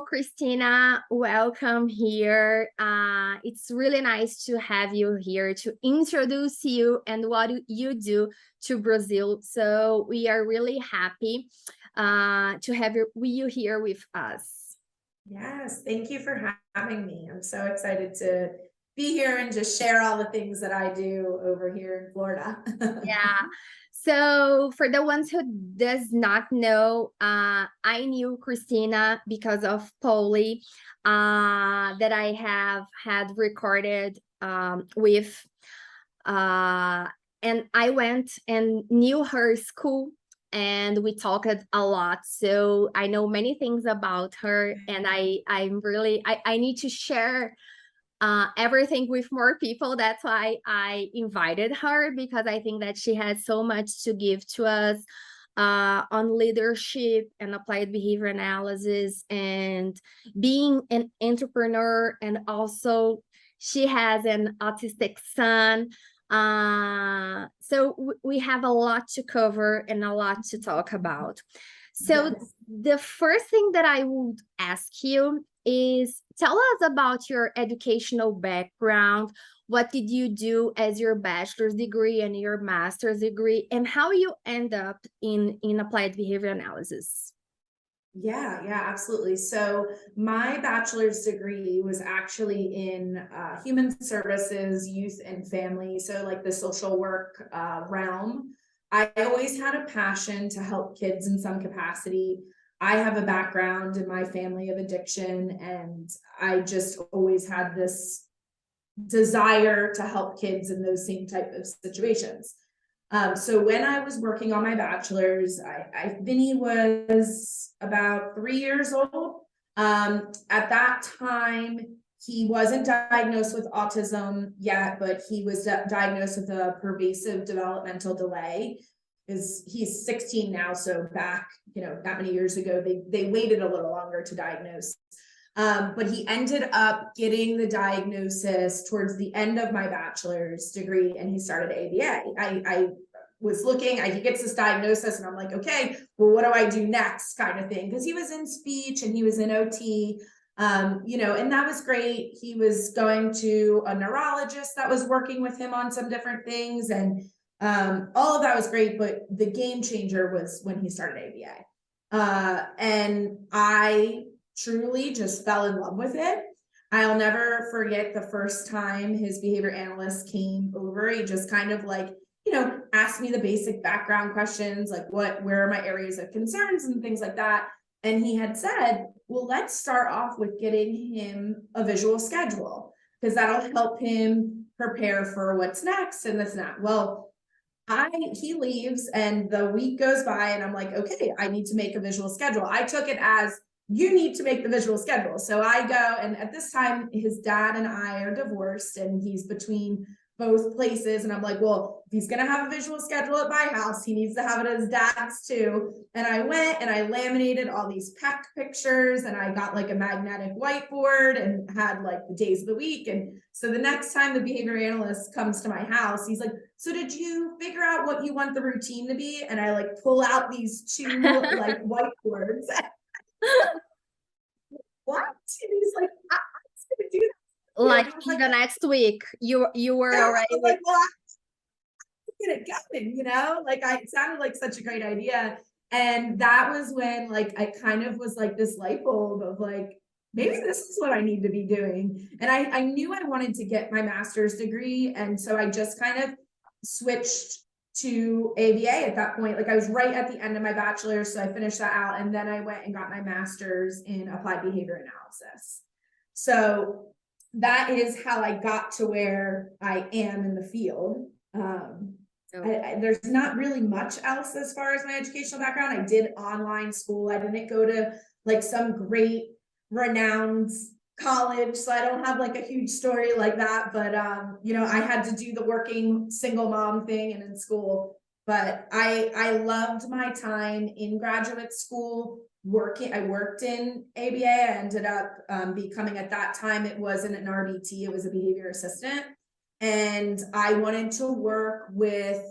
Christina, welcome here. It's really nice to have you here to introduce you and what you do to Brazil. So we are really happy to have you here with us. Yes, thank you for having me. I'm so excited to be here and just share all the things that I do over here in Florida. Yeah. So for the ones who does not know, I knew Christina because of Polly that I have had recorded with. And I went and knew her school and we talked a lot. So I know many things about her and I need to share everything with more people. That's why I invited her, because I think that she has so much to give to us on leadership and applied behavior analysis and being an entrepreneur. And also she has an autistic son. So we have a lot to cover and a lot to talk about. So yes, the first thing that I would ask you is tell us about your educational background. What did you do as your bachelor's degree and your master's degree, and how you end up in applied behavior analysis? Yeah, absolutely. So my bachelor's degree was actually in human services, youth and family. So like the social work realm. I always had a passion to help kids in some capacity. I have a background in my family of addiction, and I just always had this desire to help kids in those same type of situations. So when I was working on my bachelor's, Vini was about 3 years old. At that time, he wasn't diagnosed with autism yet, but he was diagnosed with a pervasive developmental delay. He's 16 now, so back, that many years ago, they waited a little longer to diagnose. But he ended up getting the diagnosis towards the end of my bachelor's degree, and he started ABA. I was looking, he gets this diagnosis, and I'm like, okay, well, what do I do next, kind of thing, because he was in speech and he was in OT, and that was great. He was going to a neurologist that was working with him on some different things, and all of that was great, but the game changer was when he started ABA. And I truly just fell in love with it. I'll never forget the first time his behavior analyst came over. He just kind of asked me the basic background questions, like where are my areas of concerns and things like that. And he had said, well, let's start off with getting him a visual schedule, because that'll help him prepare for what's next and this and that. Well, he leaves and the week goes by and I'm like, okay, I need to make a visual schedule. I took it as, you need to make the visual schedule. So I go, and at this time, his dad and I are divorced and he's between both places. And I'm like, well, if he's going to have a visual schedule at my house, he needs to have it at his dad's too. And I went and I laminated all these PEC pictures, and I got like a magnetic whiteboard and had like the days of the week. And so the next time the behavior analyst comes to my house, he's like, so did you figure out what you want the routine to be? And I like pull out these two like whiteboards. What? And he's like, I'm just gonna do that. Like in the next week, you were already like, well, get it going, it sounded like such a great idea. And that was when I kind of was like this light bulb of like, maybe this is what I need to be doing. And I knew I wanted to get my master's degree. And so I just kind of switched to ABA at that point. I was right at the end of my bachelor's, so I finished that out, and then I went and got my master's in applied behavior analysis. So that is how I got to where I am in the field. There's not really much else as far as my educational background. I did online school. I didn't go to some great renowned college, so I don't have a huge story like that, but I had to do the working single mom thing and in school. But I loved my time in graduate school working. I worked in ABA. I ended up becoming, at that time, it wasn't an RBT, it was a behavior assistant, and I wanted to work with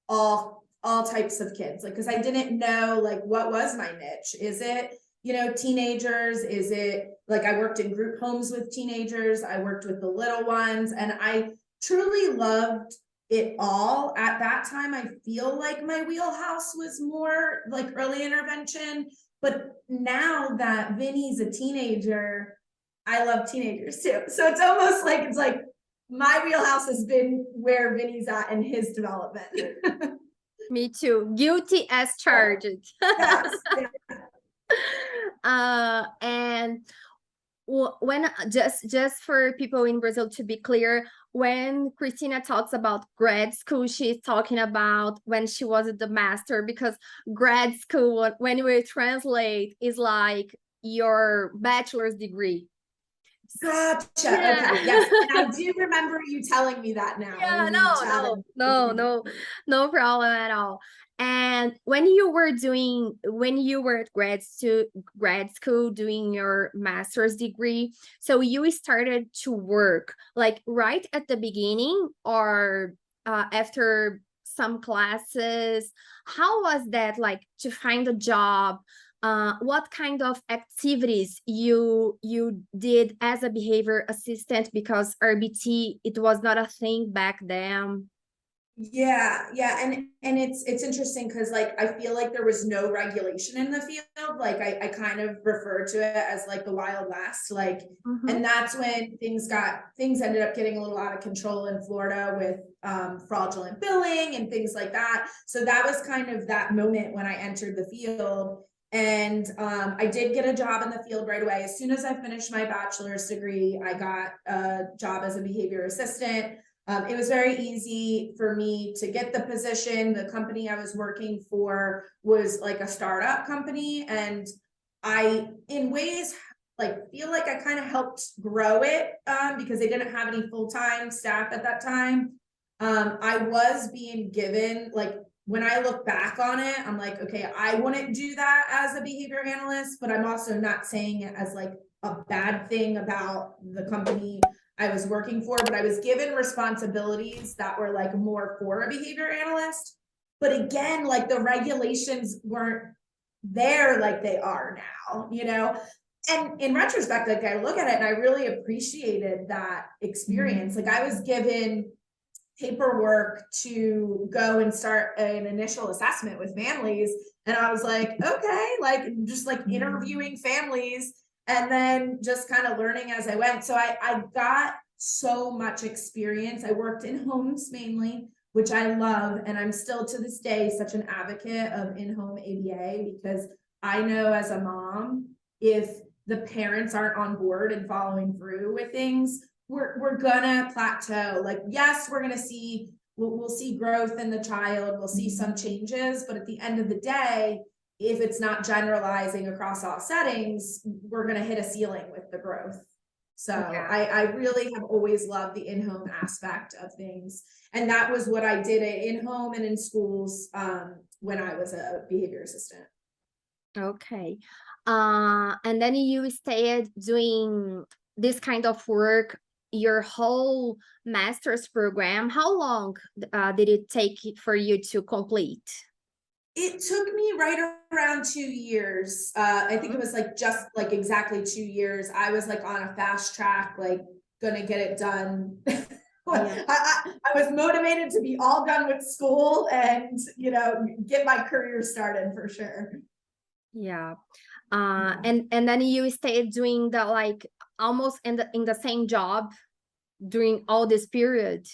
all types of kids, because I didn't know what was my niche. Is it teenagers? Is it like I worked in group homes with teenagers? I worked with the little ones, and I truly loved it all. At that time, I feel like my wheelhouse was more like early intervention. But now that Vinny's a teenager, I love teenagers too. So it's almost like my wheelhouse has been where Vinny's at in his development. Me too. Guilty as charged. Yes. And when just for people in Brazil to be clear, when Christina talks about grad school, she's talking about when she was at the master, because grad school, when we translate, is like your bachelor's degree. Gotcha. Yeah. Okay. Yes. And I do remember you telling me that now. Yeah, no problem at all. And when you were at grad school doing your master's degree, so you started to work like right at the beginning, or after some classes? How was that, like, to find a job? What kind of activities you did as a behavior assistant, because RBT, it was not a thing back then? Yeah, and it's interesting because like I feel like there was no regulation in the field. Like I kind of refer to it as like the Wild West, like, and that's when things ended up getting a little out of control in Florida with fraudulent billing and things like that. So that was kind of that moment when I entered the field. And I did get a job in the field right away. As soon as I finished my bachelor's degree, I got a job as a behavior assistant. It was very easy for me to get the position. The company I was working for was like a startup company, and I, in ways, like feel like I kind of helped grow it because they didn't have any full-time staff at that time. I was being given, like, when I look back on it, I'm like, okay, I wouldn't do that as a behavior analyst, but I'm also not saying it as like a bad thing about the company I was working for, but I was given responsibilities that were like more for a behavior analyst. But again, like the regulations weren't there like they are now, And in retrospect, like I look at it and I really appreciated that experience. Like I was given paperwork to go and start an initial assessment with families. And I was like, okay, like just like interviewing families and then just kind of learning as I went. So I got so much experience. I worked in homes mainly, which I love. And I'm still to this day such an advocate of in-home ABA, because I know as a mom, if the parents aren't on board and following through with things, we're gonna plateau. Like, yes, we're gonna see, we'll see growth in the child, we'll see some changes, but at the end of the day, if it's not generalizing across all settings, we're gonna hit a ceiling with the growth. So yeah. I really have always loved the in-home aspect of things. And that was what I did in home and in schools when I was a behavior assistant. Okay. And then you stayed doing this kind of work your whole master's program. How long did it take for you to complete? It took me right around 2 years. I think it was like just like exactly 2 years. I was like on a fast track, like gonna get it done. Yeah. I was motivated to be all done with school and, get my career started for sure. Yeah. And then you stayed doing the like almost in the same job during all this period.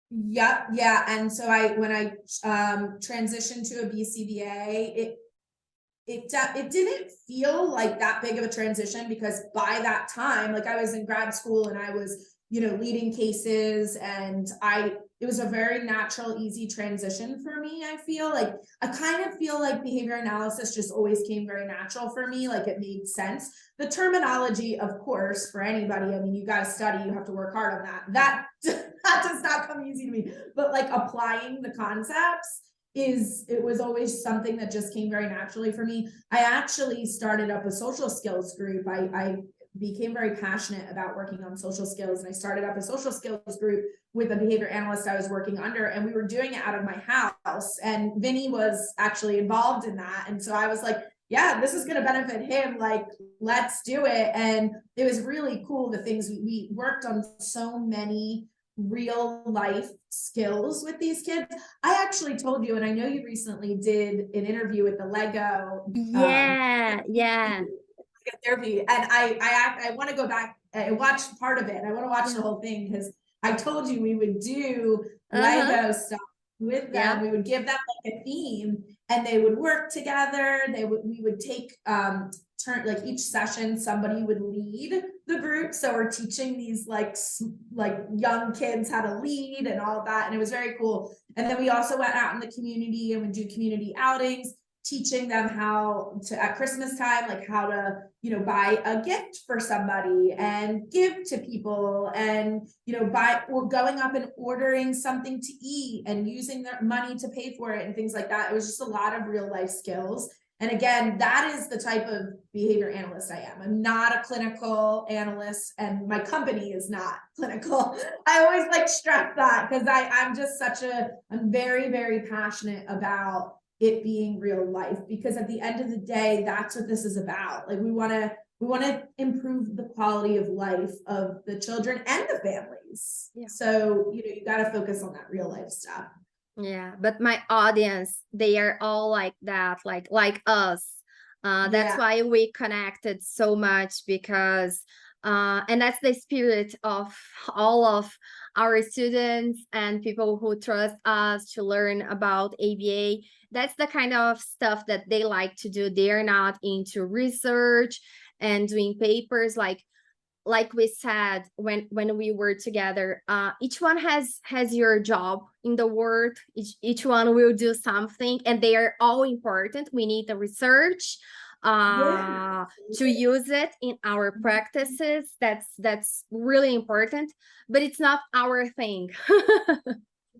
Yep. Yeah. And so when I transitioned to a BCBA, it didn't feel like that big of a transition, because by that time, like I was in grad school and I was, leading cases, and it was a very natural, easy transition for me. I kind of feel like behavior analysis just always came very natural for me. Like it made sense. The terminology, of course, for anybody, I mean, you got to study, you have to work hard on that. That does not come easy to me, but like applying the concepts, it was always something that just came very naturally for me. I actually started up a social skills group. I became very passionate about working on social skills, and I started up a social skills group with a behavior analyst I was working under, and we were doing it out of my house, and Vini was actually involved in that. And so I was like, yeah, this is going to benefit him. Like, let's do it. And it was really cool. The things we worked on, so many real life skills with these kids. I actually told you, and I know you recently did an interview with the Lego Yeah. therapy, and I want to go back and watch part of it. I want to watch the whole thing because I told you we would do Lego stuff with them. Yeah. We would give them like a theme, and they would work together. We would take turn, like each session somebody would lead the group, so we're teaching these like young kids how to lead and all of that, and it was very cool. And then we also went out in the community and would do community outings, teaching them how to, at Christmas time, like how to, you know, buy a gift for somebody and give to people, and, you know, buy, or going up and ordering something to eat and using their money to pay for it and things like that. It was just a lot of real life skills. And again, that is the type of behavior analyst I am. I'm not a clinical analyst, and my company is not clinical. I always like stress that because I'm just I'm very, very passionate about it being real life, because at the end of the day, that's what this is about. Like, we want to improve the quality of life of the children and the families. Yeah. So, you know, you got to focus on that real life stuff. Yeah, but my audience, they are all like that, like us. That's why we connected so much, because and that's the spirit of all of our students and people who trust us to learn about ABA. That's the kind of stuff that they like to do. They're not into research and doing papers like we said when we were together. Each one has your job in the world. Each one will do something, and they are all important. We need the research to use it in our practices. That's really important, but it's not our thing.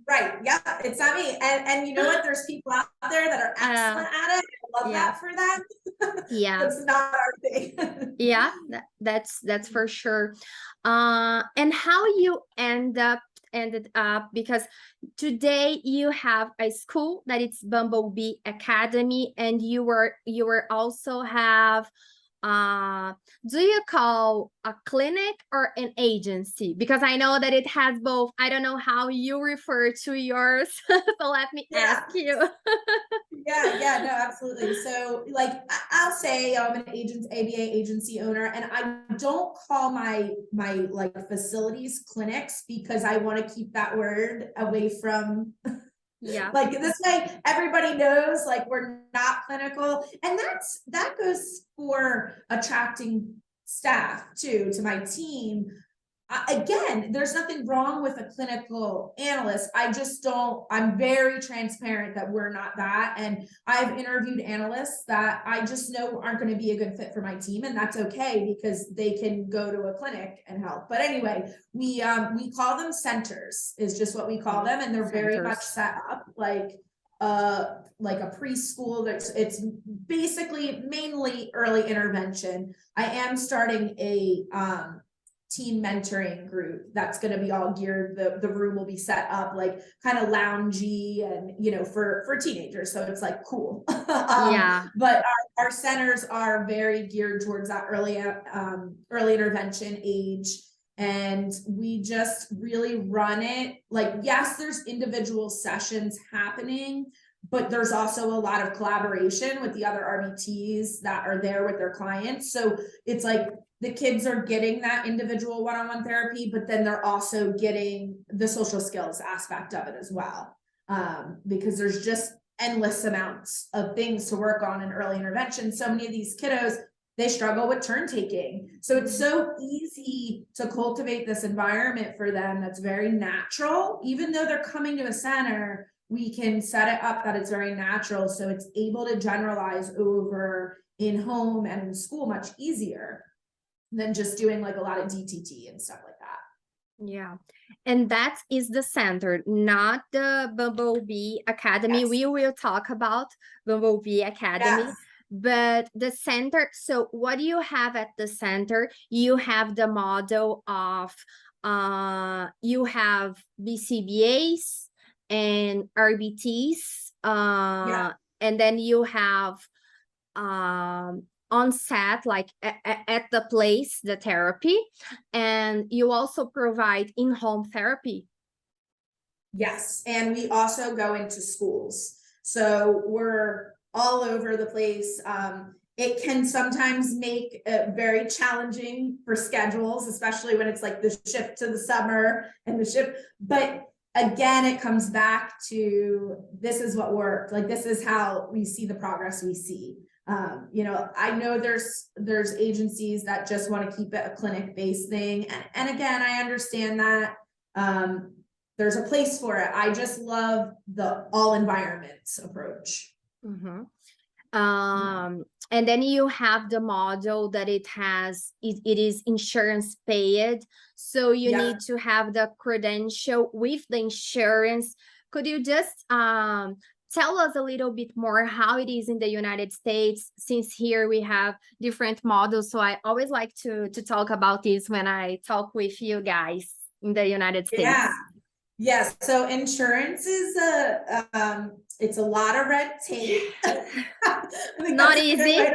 Right. Yeah, it's not me. And you know what? There's people out there that are excellent at it. I love that for them. Yeah. It's not our thing. Yeah, that's for sure. And how you ended up, because today you have a school that it's Bumblebee Academy, and you were also have do you call a clinic or an agency? Because I know that it has both. I don't know how you refer to yours, so let me ask you. No, absolutely. So like, I'll say I'm an ABA agency owner, and I don't call my like facilities clinics, because I want to keep that word away from like, this way everybody knows like we're not clinical. And that goes for attracting staff too, to my team. Again, there's nothing wrong with a clinical analyst. I'm very transparent that we're not that. And I've interviewed analysts that I just know aren't going to be a good fit for my team. And that's okay, because they can go to a clinic and help. But anyway, we call them centers, is just what we call them. And they're very much set up like a preschool. It's basically mainly early intervention. I am starting a teen mentoring group that's going to be all geared. The room will be set up like kind of loungy and, you know, for teenagers, so it's like cool. But our centers are very geared towards that early intervention age, and we just really run it like, yes, there's individual sessions happening, but there's also a lot of collaboration with the other RBTs that are there with their clients. So it's like the kids are getting that individual one-on-one therapy, but then they're also getting the social skills aspect of it as well. Because there's just endless amounts of things to work on in early intervention. So many of these kiddos, they struggle with turn taking. So it's so easy to cultivate this environment for them that's very natural. Even though they're coming to a center, we can set it up that it's very natural. So it's able to generalize over in home and in school much easier than just doing like a lot of DTT and stuff like that. Yeah. And that is the center, not the Bumblebee Academy. We will talk about Bumblebee Academy, but the center. So what do you have at the center? You have the model of, you have BCBAs and RBTs, and then you have on set, like at the place, the therapy, and you also provide in-home therapy? Yes, and we also go into schools. So we're all over the place. It can sometimes make it very challenging for schedules, especially when it's like the shift to the summer and the shift. But again, it comes back to this is what worked. Like this is how we see the progress we see. You know, I know there's agencies that just want to keep it a clinic-based thing. And again, I understand that. There's a place for it. I just love the all environments approach. Mm-hmm. And then you have the model that it is insurance paid. So you need to have the credential with the insurance. Could you just tell us a little bit more how it is in the United States, since here we have different models. So I always like to talk about this when I talk with you guys in the United States. Yeah. Yes, so insurance is it's a lot of red tape. Not easy.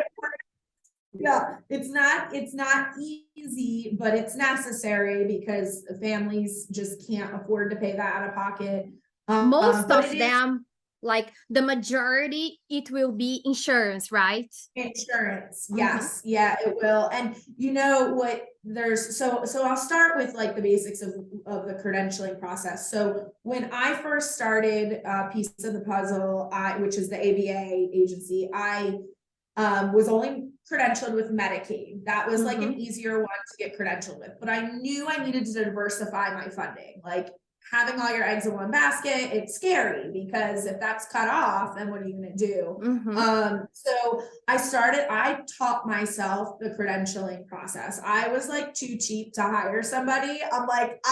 Yeah, it's not easy, but it's necessary because families just can't afford to pay that out of pocket. Most of them, like the majority, it will be insurance, right? Insurance, yes, yeah, it will. And you know what? So I'll start with like the basics of the credentialing process. So when I first started Piece of the Puzzle, which is the ABA agency, I was only credentialed with Medicaid. That was like an easier one to get credentialed with, but I knew I needed to diversify my funding. Like having all your eggs in one basket, it's scary because if that's cut off, then what are you going to do? So I taught myself the credentialing process. I was like too cheap to hire somebody. I'm like,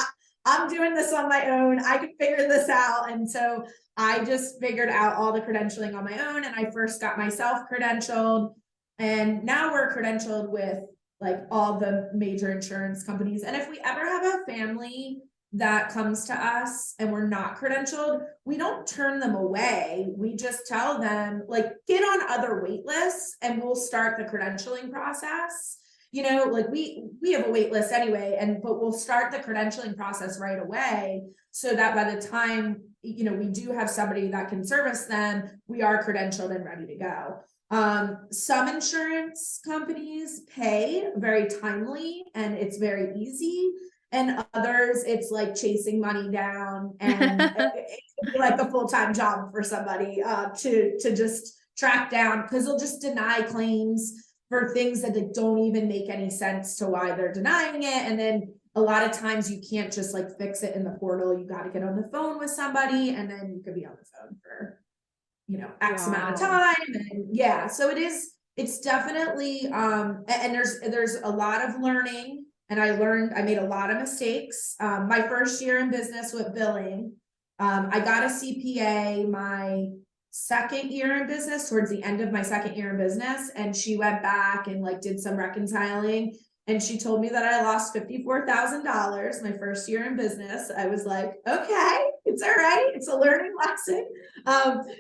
I'm doing this on my own. I can figure this out. And so I just figured out all the credentialing on my own. And I first got myself credentialed. And now we're credentialed with like all the major insurance companies. And if we ever have a family that comes to us and we're not credentialed, we don't turn them away. We just tell them like, get on other wait lists and we'll start the credentialing process. You know, like we have a wait list anyway, but we'll start the credentialing process right away so that by the time, you know, we do have somebody that can service them, we are credentialed and ready to go. Some insurance companies pay very timely and it's very easy. And others, it's like chasing money down and it's like a full-time job for somebody to just track down, because they'll just deny claims for things that don't even make any sense to why they're denying it. And then a lot of times you can't just like fix it in the portal. You got to get on the phone with somebody and then you could be on the phone for, you know, X amount of time. And yeah, so it's definitely, and there's a lot of learning. And I made a lot of mistakes. My first year in business with billing, I got a CPA my second year in business, towards the end of my second year in business. And she went back and like did some reconciling. And she told me that I lost $54,000 my first year in business. I was like, okay, it's all right. It's a learning lesson.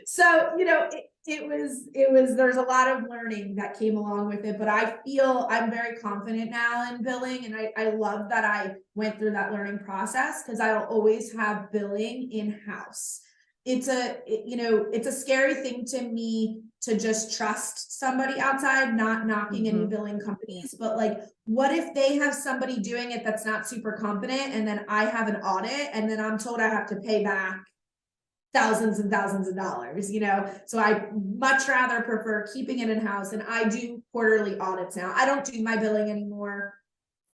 So, you know, it was, there's a lot of learning that came along with it, but I feel I'm very confident now in billing. And I love that I went through that learning process because I'll always have billing in-house. It's a scary thing to me to just trust somebody outside, not knocking any billing companies, but like, what if they have somebody doing it that's not super competent and then I have an audit and then I'm told I have to pay back thousands and thousands of dollars, you know? So I much rather prefer keeping it in-house. And I do quarterly audits now. I don't do my billing anymore.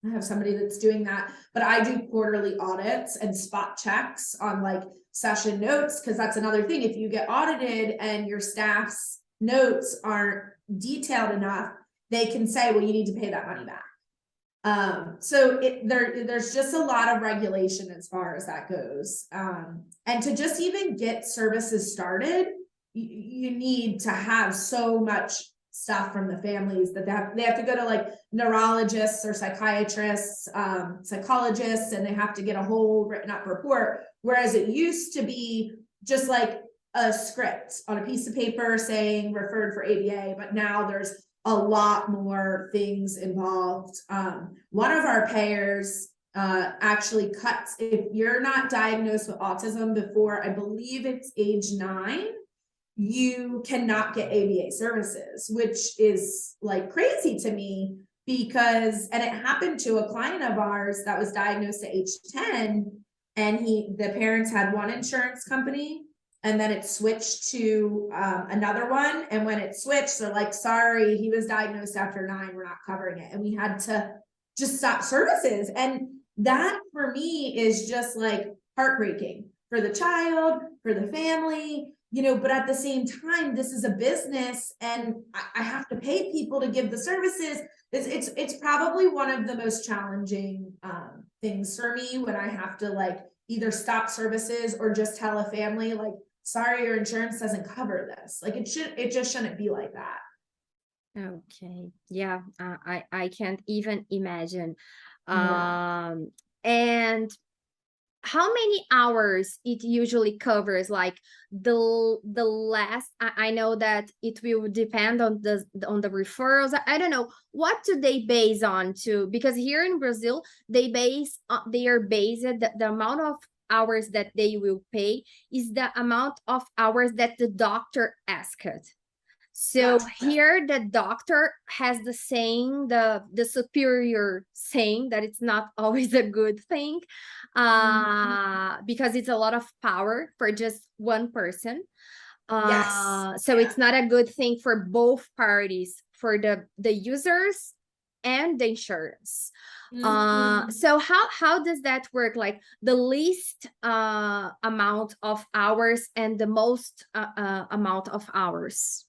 I have somebody that's doing that, but I do quarterly audits and spot checks on like session notes. Cause that's another thing. If you get audited and your staff's notes aren't detailed enough, they can say, well, you need to pay that money back. So there's just a lot of regulation as far as that goes. And to just even get services started, you need to have so much stuff from the families that they have to go to like neurologists or psychiatrists, psychologists, and they have to get a whole written up report. Whereas it used to be just like a script on a piece of paper saying referred for ABA, but now there's a lot more things involved. One of our payers actually cuts, if you're not diagnosed with autism before, I believe it's age 9, you cannot get ABA services, which is like crazy to me because, and it happened to a client of ours that was diagnosed at age 10, and the parents had one insurance company, and then it switched to another one. And when it switched, they're like, sorry, he was diagnosed after 9, we're not covering it. And we had to just stop services. And that for me is just like heartbreaking for the child, for the family, you know, but at the same time, this is a business and I have to pay people to give the services. It's probably one of the most challenging things for me when I have to like either stop services or just tell a family like, sorry, your insurance doesn't cover this. Like it just shouldn't be like that. Okay. Yeah, I can't even imagine. Yeah. And how many hours it usually covers? Like the last, I know that it will depend on the referrals. I don't know, what do they base on to, because here in Brazil they are based the amount of hours that they will pay is the amount of hours that the doctor asked. So Gotcha. here the doctor has the saying, the superior saying that it's not always a good thing, because it's a lot of power for just one person. Yes. So it's not a good thing for both parties, for the users and the insurance. So how does that work? Like the least amount of hours and the most amount of hours?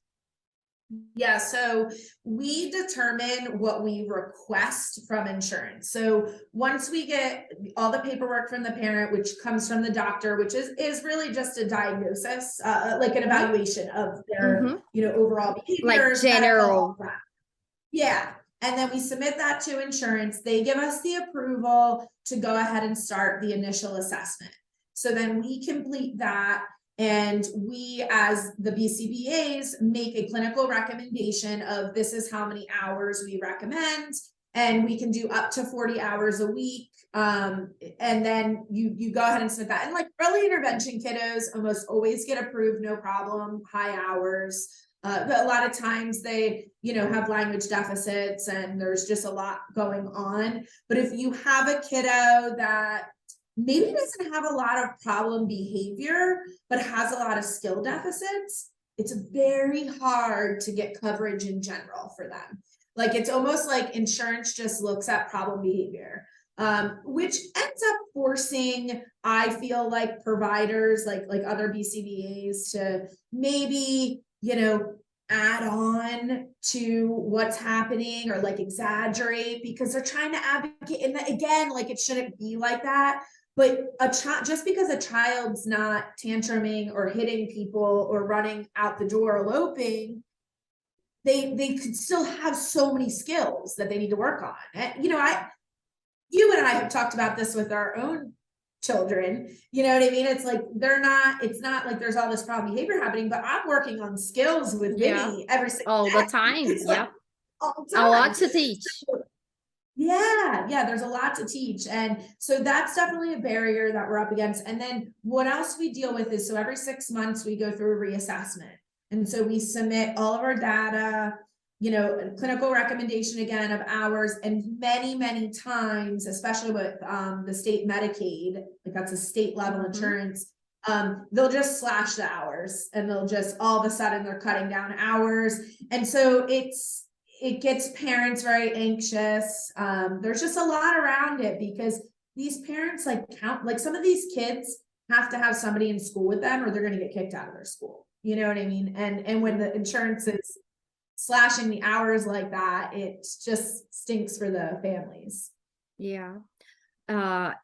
Yeah, so we determine what we request from insurance. So once we get all the paperwork from the parent, which comes from the doctor, which is really just a diagnosis, like an evaluation of their, you know, overall Like behaviors, medical, all general. that. Yeah. And then we submit that to insurance. They give us the approval to go ahead and start the initial assessment. So then we complete that. And we, as the BCBAs, make a clinical recommendation of this is how many hours we recommend. And we can do up to 40 hours a week. And then you go ahead and submit that. And like early intervention kiddos almost always get approved, no problem, high hours. But a lot of times they, you know, have language deficits and there's just a lot going on. But if you have a kiddo that maybe doesn't have a lot of problem behavior, but has a lot of skill deficits, it's very hard to get coverage in general for them. Like it's almost like insurance just looks at problem behavior, which ends up forcing, I feel like providers like other BCBAs to maybe, you know, add on to what's happening or like exaggerate because they're trying to advocate. And again, like it shouldn't be like that. But just because a child's not tantruming or hitting people or running out the door eloping, they could still have so many skills that they need to work on. And, you know, you and I have talked about this with our own children, you know what I mean? It's like it's not like there's all this problem behavior happening, but I'm working on skills with Vini every single all day. the time. Like, Yeah, all the time. a lot to teach. Yeah, there's a lot to teach. And so that's definitely a barrier that we're up against. And then what else we deal with is, so every 6 months we go through a reassessment. And so we submit all of our data, you know, a clinical recommendation again of hours, and many times, especially with the state Medicaid, like that's a state level insurance, they'll just slash the hours and they'll just all of a sudden they're cutting down hours. And so it gets parents very anxious. There's just a lot around it because these parents like some of these kids have to have somebody in school with them or they're going to get kicked out of their school. You know what I mean? And when the insurance is slashing the hours like that, it just stinks for the families. Yeah.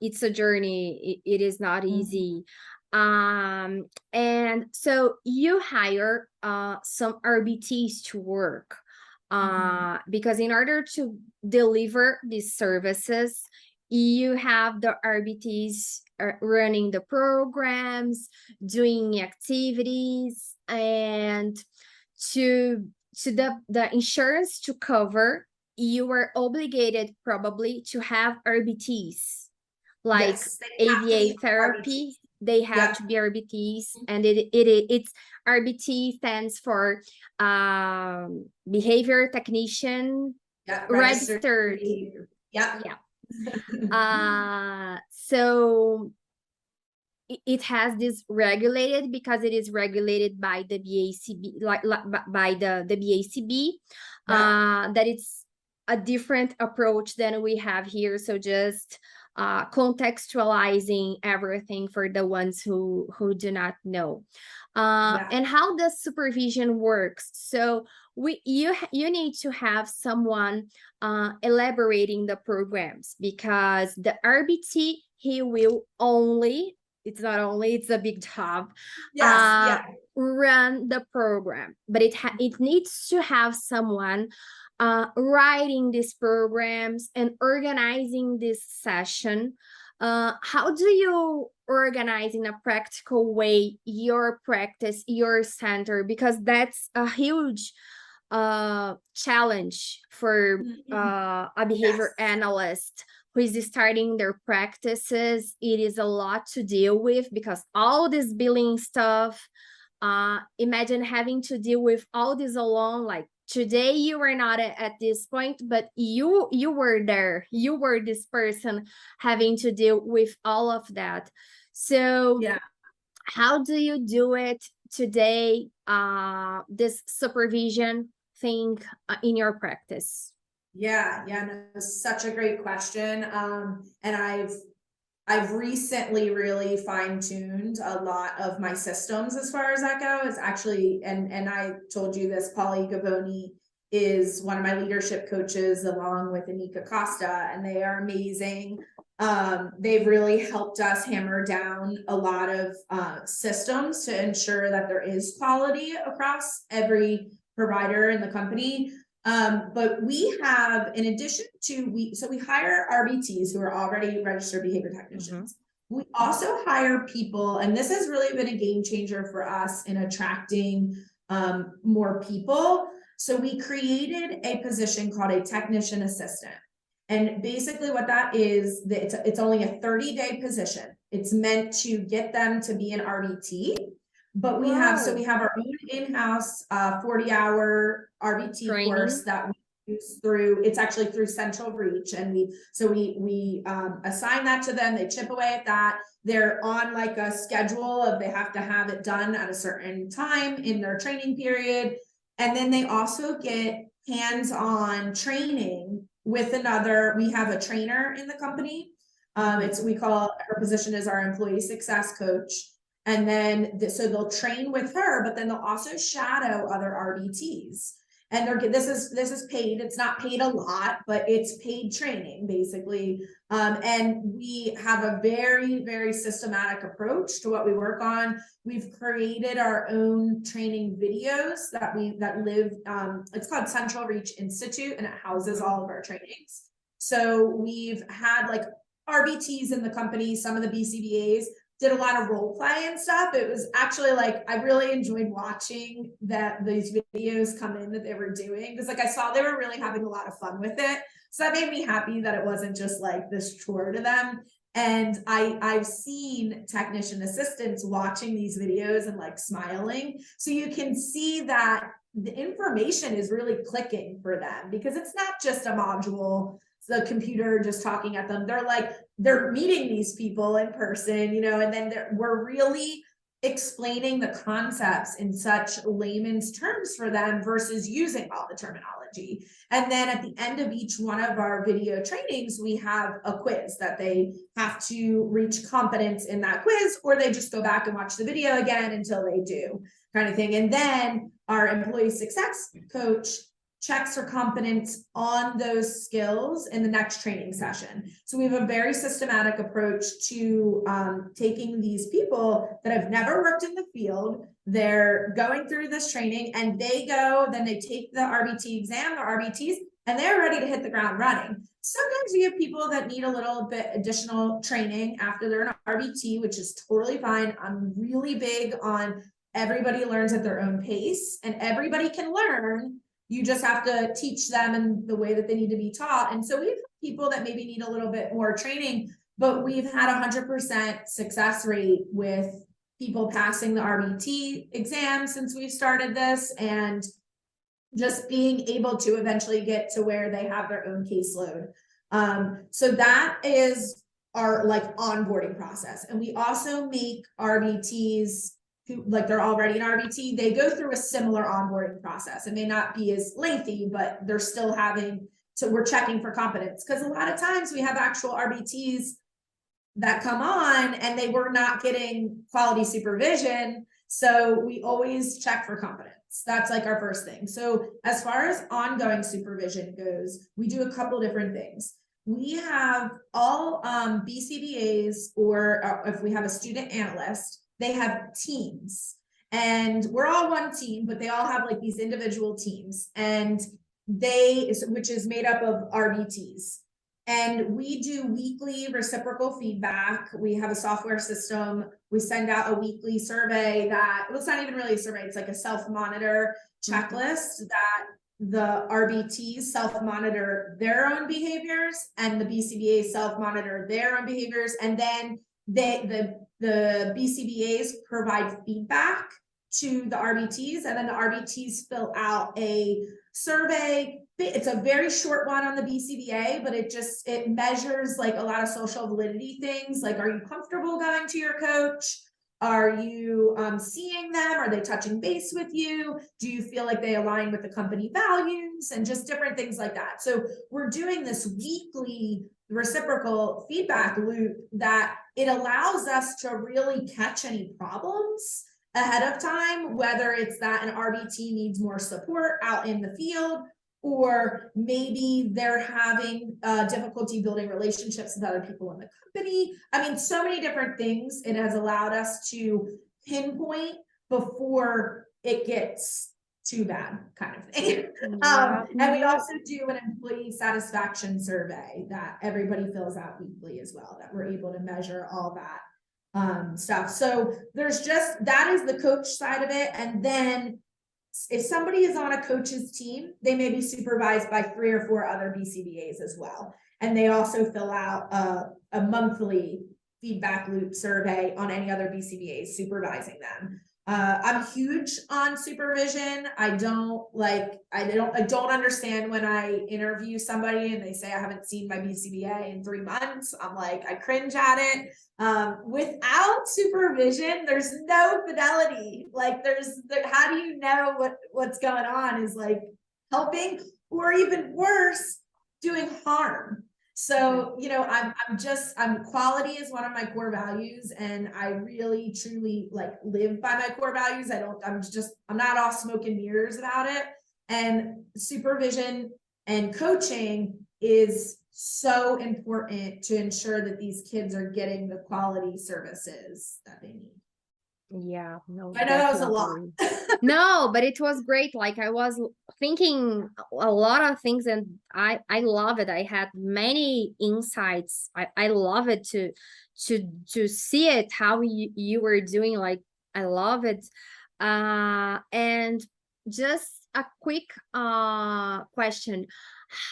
It's a journey. It is not easy. And so you hire some RBTs to work. Because in order to deliver these services, you have the RBTs running the programs, doing activities, and to the insurance to cover, you are obligated probably to have RBTs, like Yes, they have to ABA be therapy. They have Yep. to be RBTs, and it's RBT stands for behavior technician Yeah, registered. behavior. Yeah. So it has this regulated because it is regulated by the BACB, by the BACB. That it's a different approach than we have here. So just contextualizing everything for the ones who do not know. And how the supervision works. So you need to have someone elaborating the programs, because the RBT, he will only, it's not only, it's a big job, run the program, but it needs to have someone writing these programs and organizing this session. How do you organize in a practical way your practice, your center? Because that's a huge challenge for a behavior analyst who is starting their practices. It is a lot to deal with, because all this billing stuff, imagine having to deal with all this alone. Like today you were not at this point, but you were there, you were this person having to deal with all of that. So how do you do it today, this supervision thing in your practice? No, such a great question. And I've recently really fine-tuned a lot of my systems as far as that goes. Actually, and I told you this, Polly Gavoni is one of my leadership coaches along with Anika Costa, and they are amazing. They've really helped us hammer down a lot of systems to ensure that there is quality across every provider in the company. But we have, in addition to, we hire RBTs who are already registered behavior technicians. We also hire people, and this has really been a game changer for us in attracting more people. So we created a position called a technician assistant. And basically what that is, it's only a 30-day position. It's meant to get them to be an RBT. But we have our own in-house 40-hour RBT training course that we use through, it's actually through Central Reach. And we assign that to them. They chip away at that. They're on like a schedule of, they have to have it done at a certain time in their training period. And then they also get hands-on training with we have a trainer in the company. We call her position as our employee success coach. And then, so they'll train with her, but then they'll also shadow other RBTs. And this is paid. It's not paid a lot, but it's paid training basically. And we have a very, very systematic approach to what we work on. We've created our own training videos that live, it's called Central Reach Institute, and it houses all of our trainings. So we've had like RBTs in the company, some of the BCBAs did a lot of role play and stuff. It was actually like, I really enjoyed watching these videos come in that they were doing, because like I saw they were really having a lot of fun with it. So that made me happy that it wasn't just like this chore to them. And I've seen technician assistants watching these videos and like smiling. So you can see that the information is really clicking for them, because it's not just a module, the computer just talking at them. They're meeting these people in person, and then we're really explaining the concepts in such layman's terms for them versus using all the terminology. And then at the end of each one of our video trainings, we have a quiz that they have to reach competence in that quiz, or they just go back and watch the video again until they do, kind of thing. And then our employee success coach checks for competence on those skills in the next training session. So we have a very systematic approach to taking these people that have never worked in the field. They're going through this training, and then they take the RBT exam, the RBTs, and they're ready to hit the ground running. Sometimes we have people that need a little bit additional training after they're in RBT, which is totally fine. I'm really big on everybody learns at their own pace, and everybody can learn. You just have to teach them in the way that they need to be taught. And so we have people that maybe need a little bit more training, but we've had 100% success rate with people passing the RBT exam since we've started this, and just being able to eventually get to where they have their own caseload. So that is our like onboarding process. And we also make RBTs who like they're already in RBT, they go through a similar onboarding process. It may not be as lengthy, but they're still having to, we're checking for competence, because a lot of times we have actual RBTs that come on and they were not getting quality supervision. So we always check for competence. That's like our first thing. So as far as ongoing supervision goes, we do a couple different things. We have all BCBAs, or if we have a student analyst, they have teams, and we're all one team, but they all have like these individual teams, and which is made up of RBTs. And we do weekly reciprocal feedback. We have a software system. We send out a weekly survey that, well, it's not even really a survey, it's like a self-monitor checklist that the RBTs self-monitor their own behaviors, and the BCBAs self-monitor their own behaviors. And then the BCBAs provide feedback to the RBTs, and then the RBTs fill out a survey. It's a very short one on the BCBA, but it measures like a lot of social validity things. Like, are you comfortable going to your coach? Are you seeing them? Are they touching base with you? Do you feel like they align with the company values? And just different things like that. So we're doing this weekly reciprocal feedback loop that it allows us to really catch any problems ahead of time, whether it's that an RBT needs more support out in the field, or maybe they're having difficulty building relationships with other people in the company. I mean, so many different things it has allowed us to pinpoint before it gets too bad, kind of thing. Yeah. And we also do an employee satisfaction survey that everybody fills out weekly as well, that we're able to measure all that stuff. So there's just, that is the coach side of it. And then if somebody is on a coach's team, they may be supervised by 3 or 4 other BCBAs as well. And they also fill out a monthly feedback loop survey on any other BCBAs supervising them. I'm huge on supervision. I don't understand when I interview somebody and they say I haven't seen my BCBA in 3 months. I'm like, I cringe at it. Without supervision, there's no fidelity. Like how do you know what's going on is like helping, or even worse, doing harm. So, you know, I'm quality is one of my core values, and I really truly like live by my core values. I'm not all smoke and mirrors about it. And supervision and coaching is so important to ensure that these kids are getting the quality services that they need. Yeah, no, I know that was a lot. No, but it was great. Like, I was thinking a lot of things, and I love it. I had many insights. I love it to see it, how you were doing. Like, I love it. And just a quick question.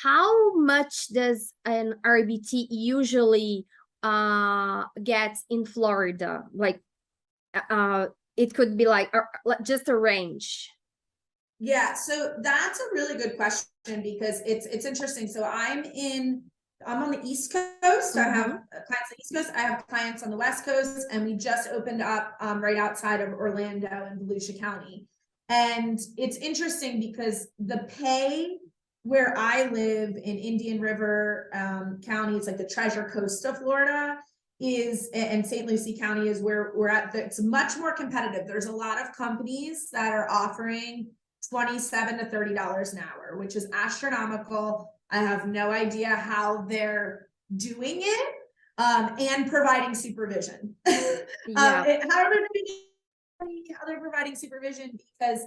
How much does an RBT usually get in Florida? Like, it could be like just a range. Yeah, so that's a really good question, because it's interesting. So I'm on the East Coast. I have clients on the East Coast. I have clients on the West Coast, and we just opened up right outside of Orlando in Volusia County. And it's interesting because the pay where I live in Indian River County, it's like the Treasure Coast of Florida, and St. Lucie County is where we're at. It's much more competitive. There's a lot of companies that are offering $27 to $30 an hour, which is astronomical. I have no idea how they're doing it, and providing supervision. How they're providing supervision, because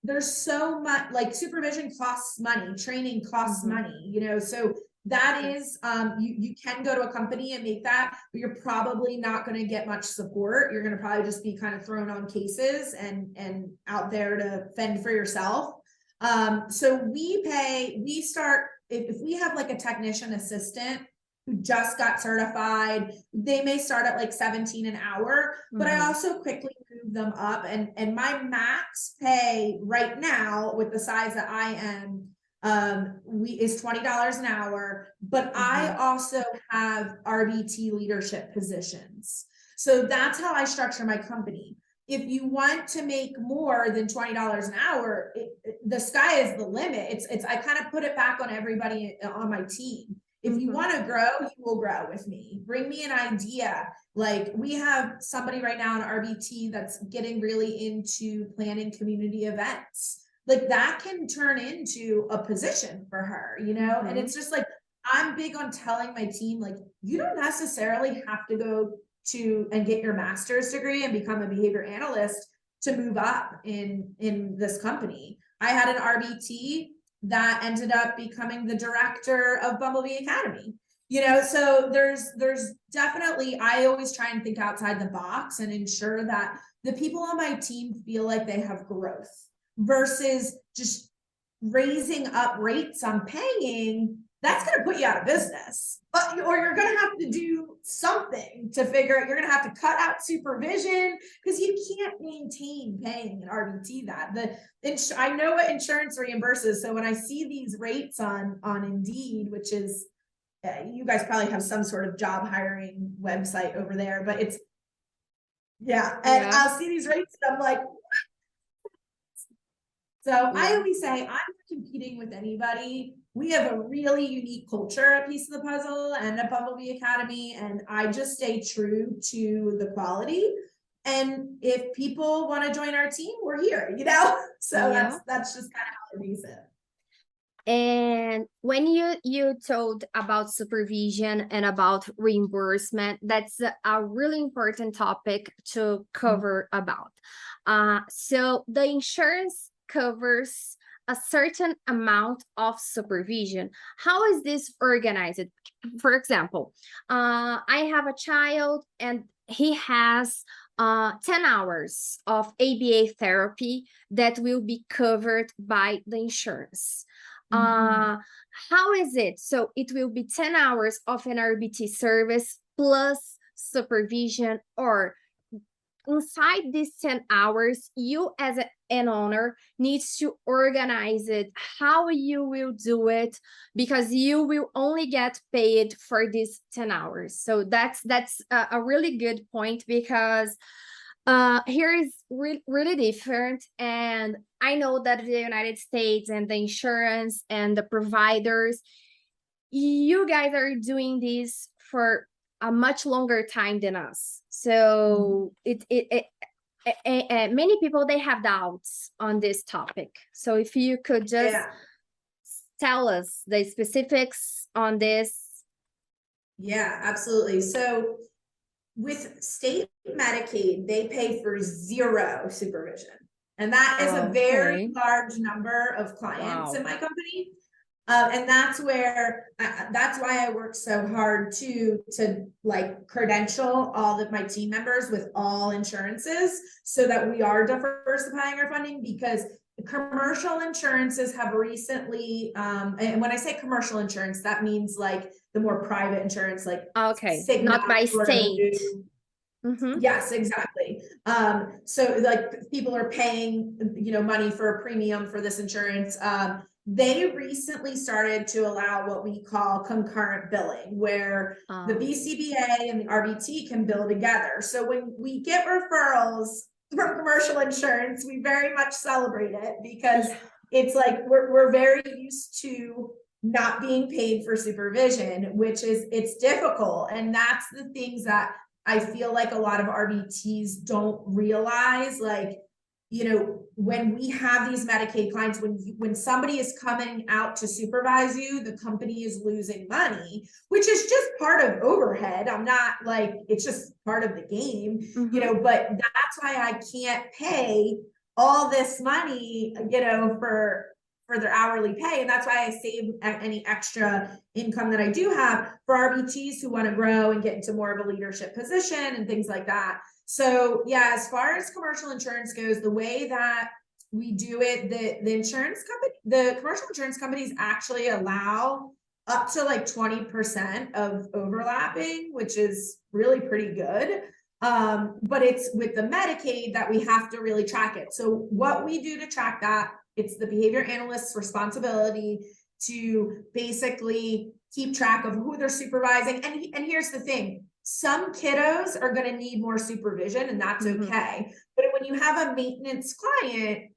there's so much, like, supervision costs money, training costs money, you know, so that is, you can go to a company and make that, but you're probably not going to get much support. You're going to probably just be kind of thrown on cases and out there to fend for yourself. So we start, if we have like a technician assistant who just got certified, they may start at like 17 an hour, but I also quickly move them up, and my max pay right now with the size that I am, is $20 an hour, but I also have RBT leadership positions. So that's how I structure my company. If you want to make more than $20 an hour, the sky is the limit. It's I kind of put it back on everybody on my team. If you want to grow, you will grow with me. Bring me an idea. Like, we have somebody right now in RBT that's getting really into planning community events. Like, that can turn into a position for her, you know? And it's just like, I'm big on telling my team, like, you don't necessarily have to go to and get your master's degree and become a behavior analyst to move up in this company. I had an RBT that ended up becoming the director of Bumblebee Academy, you know? So there's definitely, I always try and think outside the box and ensure that the people on my team feel like they have growth versus just raising up rates on paying. That's going to put you out of business, or you're going to have to do something to figure out, you're going to have to cut out supervision, because you can't maintain paying an RBT that. I know what insurance reimburses. So when I see these rates on Indeed, which is, you guys probably have some sort of job hiring website over there, but it's, I'll see these rates and I'm like, so I always say, I'm not competing with anybody. We have a really unique culture at Piece of the Puzzle and at Bumblebee Academy, and I just stay true to the quality. And if people want to join our team, we're here, you know? So that's just kind of how I use it. And when you told about supervision and about reimbursement, that's a really important topic to cover about. So the insurance covers a certain amount of supervision. How is this organized? For example, I have a child and he has 10 hours of ABA therapy that will be covered by the insurance. How is it? So it will be 10 hours of an RBT service plus supervision, or inside these 10 hours, you as an owner needs to organize it, how you will do it, because you will only get paid for these 10 hours. So that's a really good point, because here is really different. And I know that the United States and the insurance and the providers, you guys are doing this for a much longer time than us. So many people, they have doubts on this topic. So if you could just tell us the specifics on this. Yeah, absolutely. So with state Medicaid, they pay for 0 supervision. And that is a very large number of clients in my company. And that's where, that's why I work so hard to like credential all of my team members with all insurances, so that we are diversifying our funding, because commercial insurances have recently, and when I say commercial insurance, that means like the more private insurance, like Cigna, not by state. Yes, exactly. So like people are paying, you know, money for a premium for this insurance. They recently started to allow what we call concurrent billing, where the BCBA and the RBT can bill together. So when we get referrals from commercial insurance, we very much celebrate it, because it's like we're very used to not being paid for supervision, which is, it's difficult. And that's the things that I feel like a lot of RBTs don't realize. Like, you know, when we have these Medicaid clients, when somebody is coming out to supervise you, the company is losing money, which is just part of overhead. I'm not like, it's just part of the game, you know, but that's why I can't pay all this money, you know, for for their hourly pay. And that's why I save any extra income that I do have for RBTs who want to grow and get into more of a leadership position and things like that. So yeah, as far as commercial insurance goes, the way that we do it, the commercial insurance companies actually allow up to like 20% of overlapping, which is really pretty good. But it's with the Medicaid that we have to really track it. So what we do to track that, it's the behavior analyst's responsibility to basically keep track of who they're supervising. And here's the thing, some kiddos are going to need more supervision, and that's okay. But when you have a maintenance client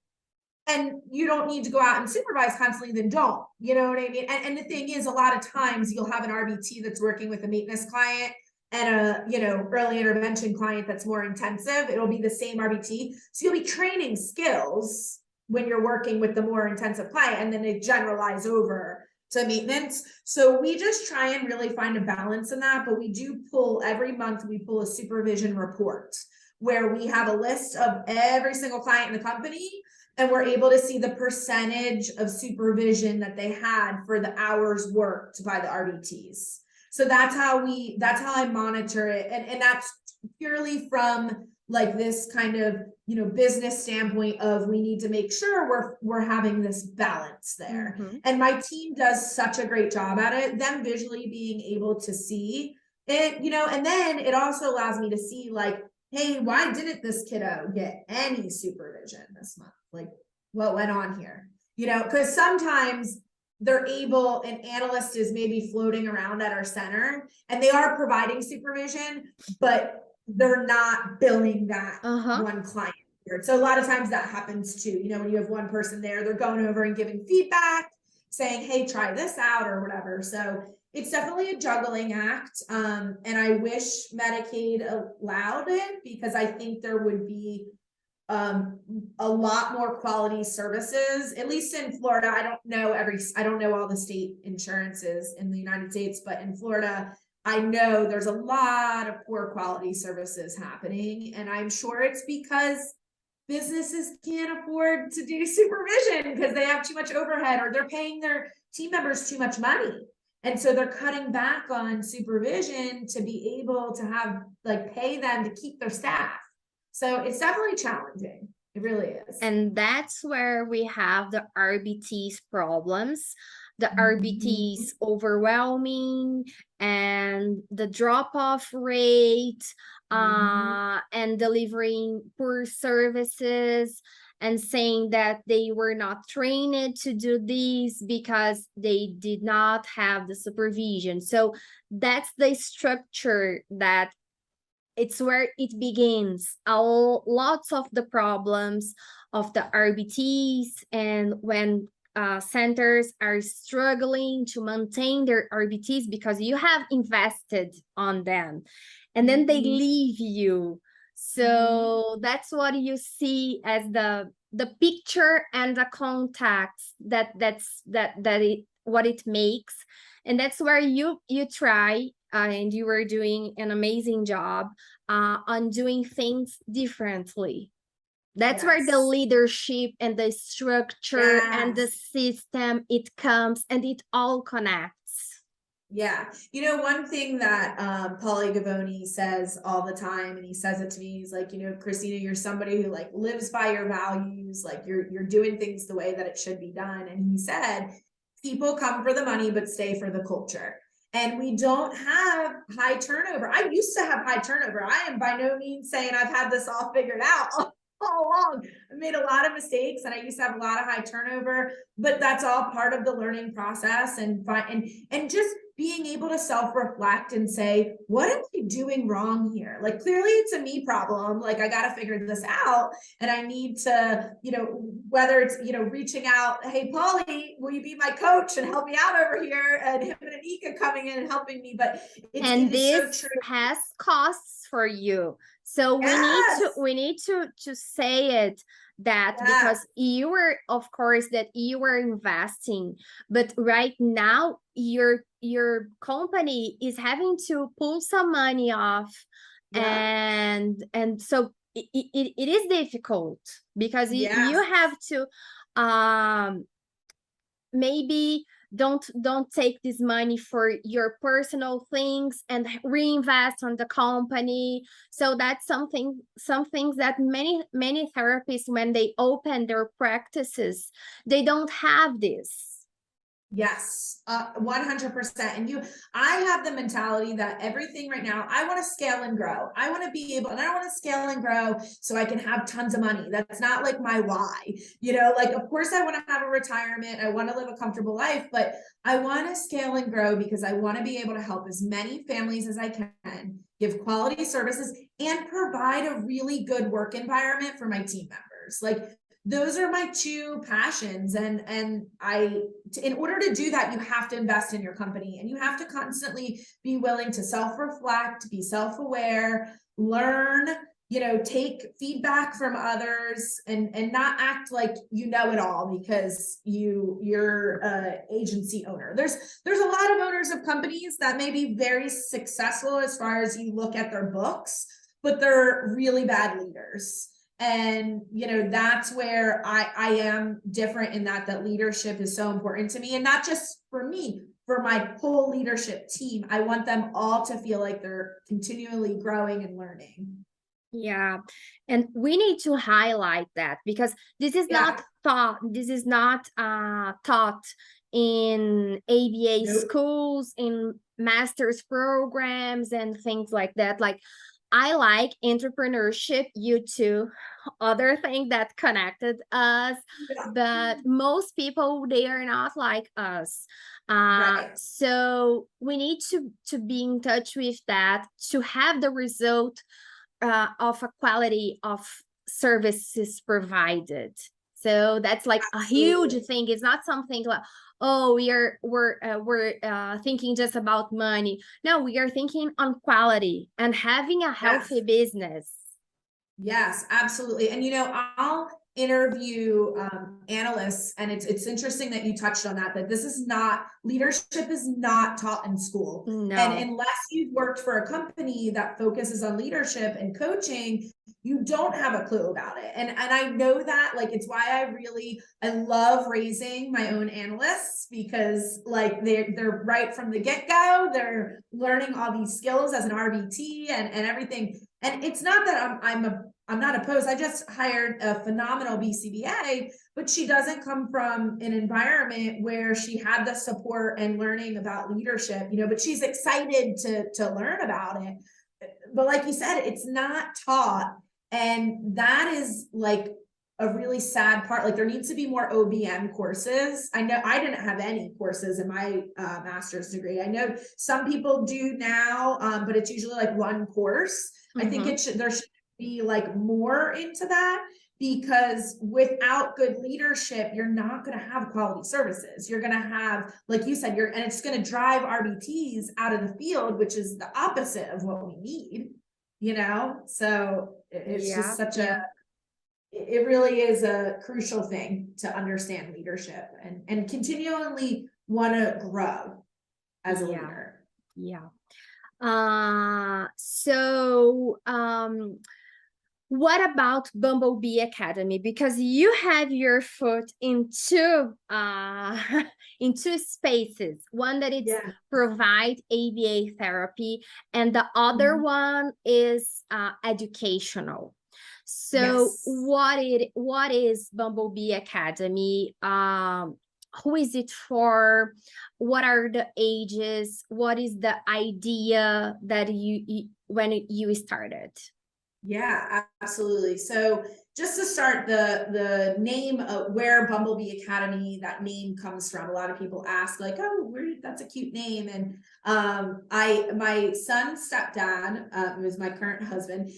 and you don't need to go out and supervise constantly, then don't, you know what I mean? And the thing is, a lot of times you'll have an RBT that's working with a maintenance client and a, early intervention client that's more intensive. It'll be the same RBT. So you'll be training skills when you're working with the more intensive client, and then they generalize over to maintenance. So we just try and really find a balance in that. But we do every month we pull a supervision report where we have a list of every single client in the company, and we're able to see the percentage of supervision that they had for the hours worked by the RBTs. So that's how I monitor it. And that's purely from like this kind of, business standpoint of, we need to make sure we're having this balance there. And my team does such a great job at it, them visually being able to see it, and then it also allows me to see like, hey, why didn't this kiddo get any supervision this month? Like, what went on here? Because sometimes an analyst is maybe floating around at our center and they are providing supervision, but they're not billing that one client. So a lot of times that happens too. When you have one person there, they're going over and giving feedback, saying, hey, try this out or whatever. So it's definitely a juggling act. And I wish Medicaid allowed it, because I think there would be a lot more quality services, at least in Florida. I don't know all the state insurances in the United States, but in Florida, I know there's a lot of poor quality services happening. And I'm sure it's because businesses can't afford to do supervision because they have too much overhead, or they're paying their team members too much money. And so they're cutting back on supervision to be able to pay them to keep their staff. So it's definitely challenging. It really is. And that's where we have the RBT's problems, the RBT's overwhelming, and the drop-off rate, and delivering poor services, and saying that they were not trained to do this because they did not have the supervision. So that's the structure that it's where it begins. Lots of the problems of the RBTs, and when centers are struggling to maintain their RBTs because you have invested on them, and then they leave you. So that's what you see as the picture and the context what it makes. And that's where you try, and you were doing an amazing job on doing things differently. That's where the leadership and the structure and the system, it comes and it all connects. Yeah. One thing that Paulie Gavoni says all the time, and he says it to me, he's like, Christina, you're somebody who like lives by your values, like you're doing things the way that it should be done. And he said, people come for the money, but stay for the culture. And we don't have high turnover. I used to have high turnover. I am by no means saying I've had this all figured out all along. I made a lot of mistakes, and I used to have a lot of high turnover, but that's all part of the learning process, and just being able to self-reflect and say, what am I doing wrong here? Like, clearly it's a me problem. Like, I got to figure this out, and I need to, whether it's, reaching out, hey, Paulie, will you be my coach and help me out over here? And him and Anika coming in and helping me. But this so has costs for you. So we need to say it, that because you were, of course, that you were investing, but right now your company is having to pull some money off, and so it is difficult, because you have to maybe don't take this money for your personal things and reinvest on the company. So that's some things that many therapists, when they open their practices, they don't have this. Yes, 100%. And I have the mentality that everything right now, I want to scale and grow. I want to be able, and I don't want to scale and grow so I can have tons of money. That's not like my why, like, of course I want to have a retirement. I want to live a comfortable life, but I want to scale and grow because I want to be able to help as many families as I can, give quality services, and provide a really good work environment for my team members. Like, those are my two passions. And in order to do that, you have to invest in your company, and you have to constantly be willing to self-reflect, be self-aware, learn, take feedback from others, and not act like you know it all because you're a agency owner. There's a lot of owners of companies that may be very successful as far as you look at their books, but they're really bad leaders. And, that's where I am different in that leadership is so important to me, and not just for me, for my whole leadership team. I want them all to feel like they're continually growing and learning. Yeah. And we need to highlight that, because this is not taught in ABA Nope. schools, in master's programs and things like that. Like, I like entrepreneurship, you too, other thing that connected us, but most people, they are not like us. Right. So we need to be in touch with that, to have the result of a quality of services provided. So that's like Absolutely. a huge thing. It's not something like, oh, we're thinking just about money. No, we are thinking on quality and having a healthy business. Yes, absolutely. And I'll interview analysts, and it's interesting that you touched on that this is not, leadership is not taught in school. No. And unless you've worked for a company that focuses on leadership and coaching, you don't have a clue about it. And I know that, like, it's why I love raising my own analysts, because like they're right from the get-go, they're learning all these skills as an RBT and everything. And it's not that I'm not opposed. I just hired a phenomenal BCBA, but she doesn't come from an environment where she had the support and learning about leadership, but she's excited to learn about it. But like you said, it's not taught. And that is like a really sad part. Like, there needs to be more OBM courses. I know I didn't have any courses in my master's degree. I know some people do now, but it's usually like one course. I think there should be like more into that, because without good leadership, you're not going to have quality services. You're going to have, like you said, and it's going to drive RBTs out of the field, which is the opposite of what we need, so it's just such it really is a crucial thing to understand leadership and continually want to grow as a leader. What about Bumblebee Academy? Because you have your foot in two in two spaces. One that it's provide ABA therapy, and the other one is educational. So what is Bumblebee Academy? Who is it for? What are the ages? What is the idea that you when you started? Yeah, absolutely. So just to start, the name of where Bumblebee Academy, that name comes from. A lot of people ask, like, oh, that's a cute name. And my son's stepdad, who is my current husband,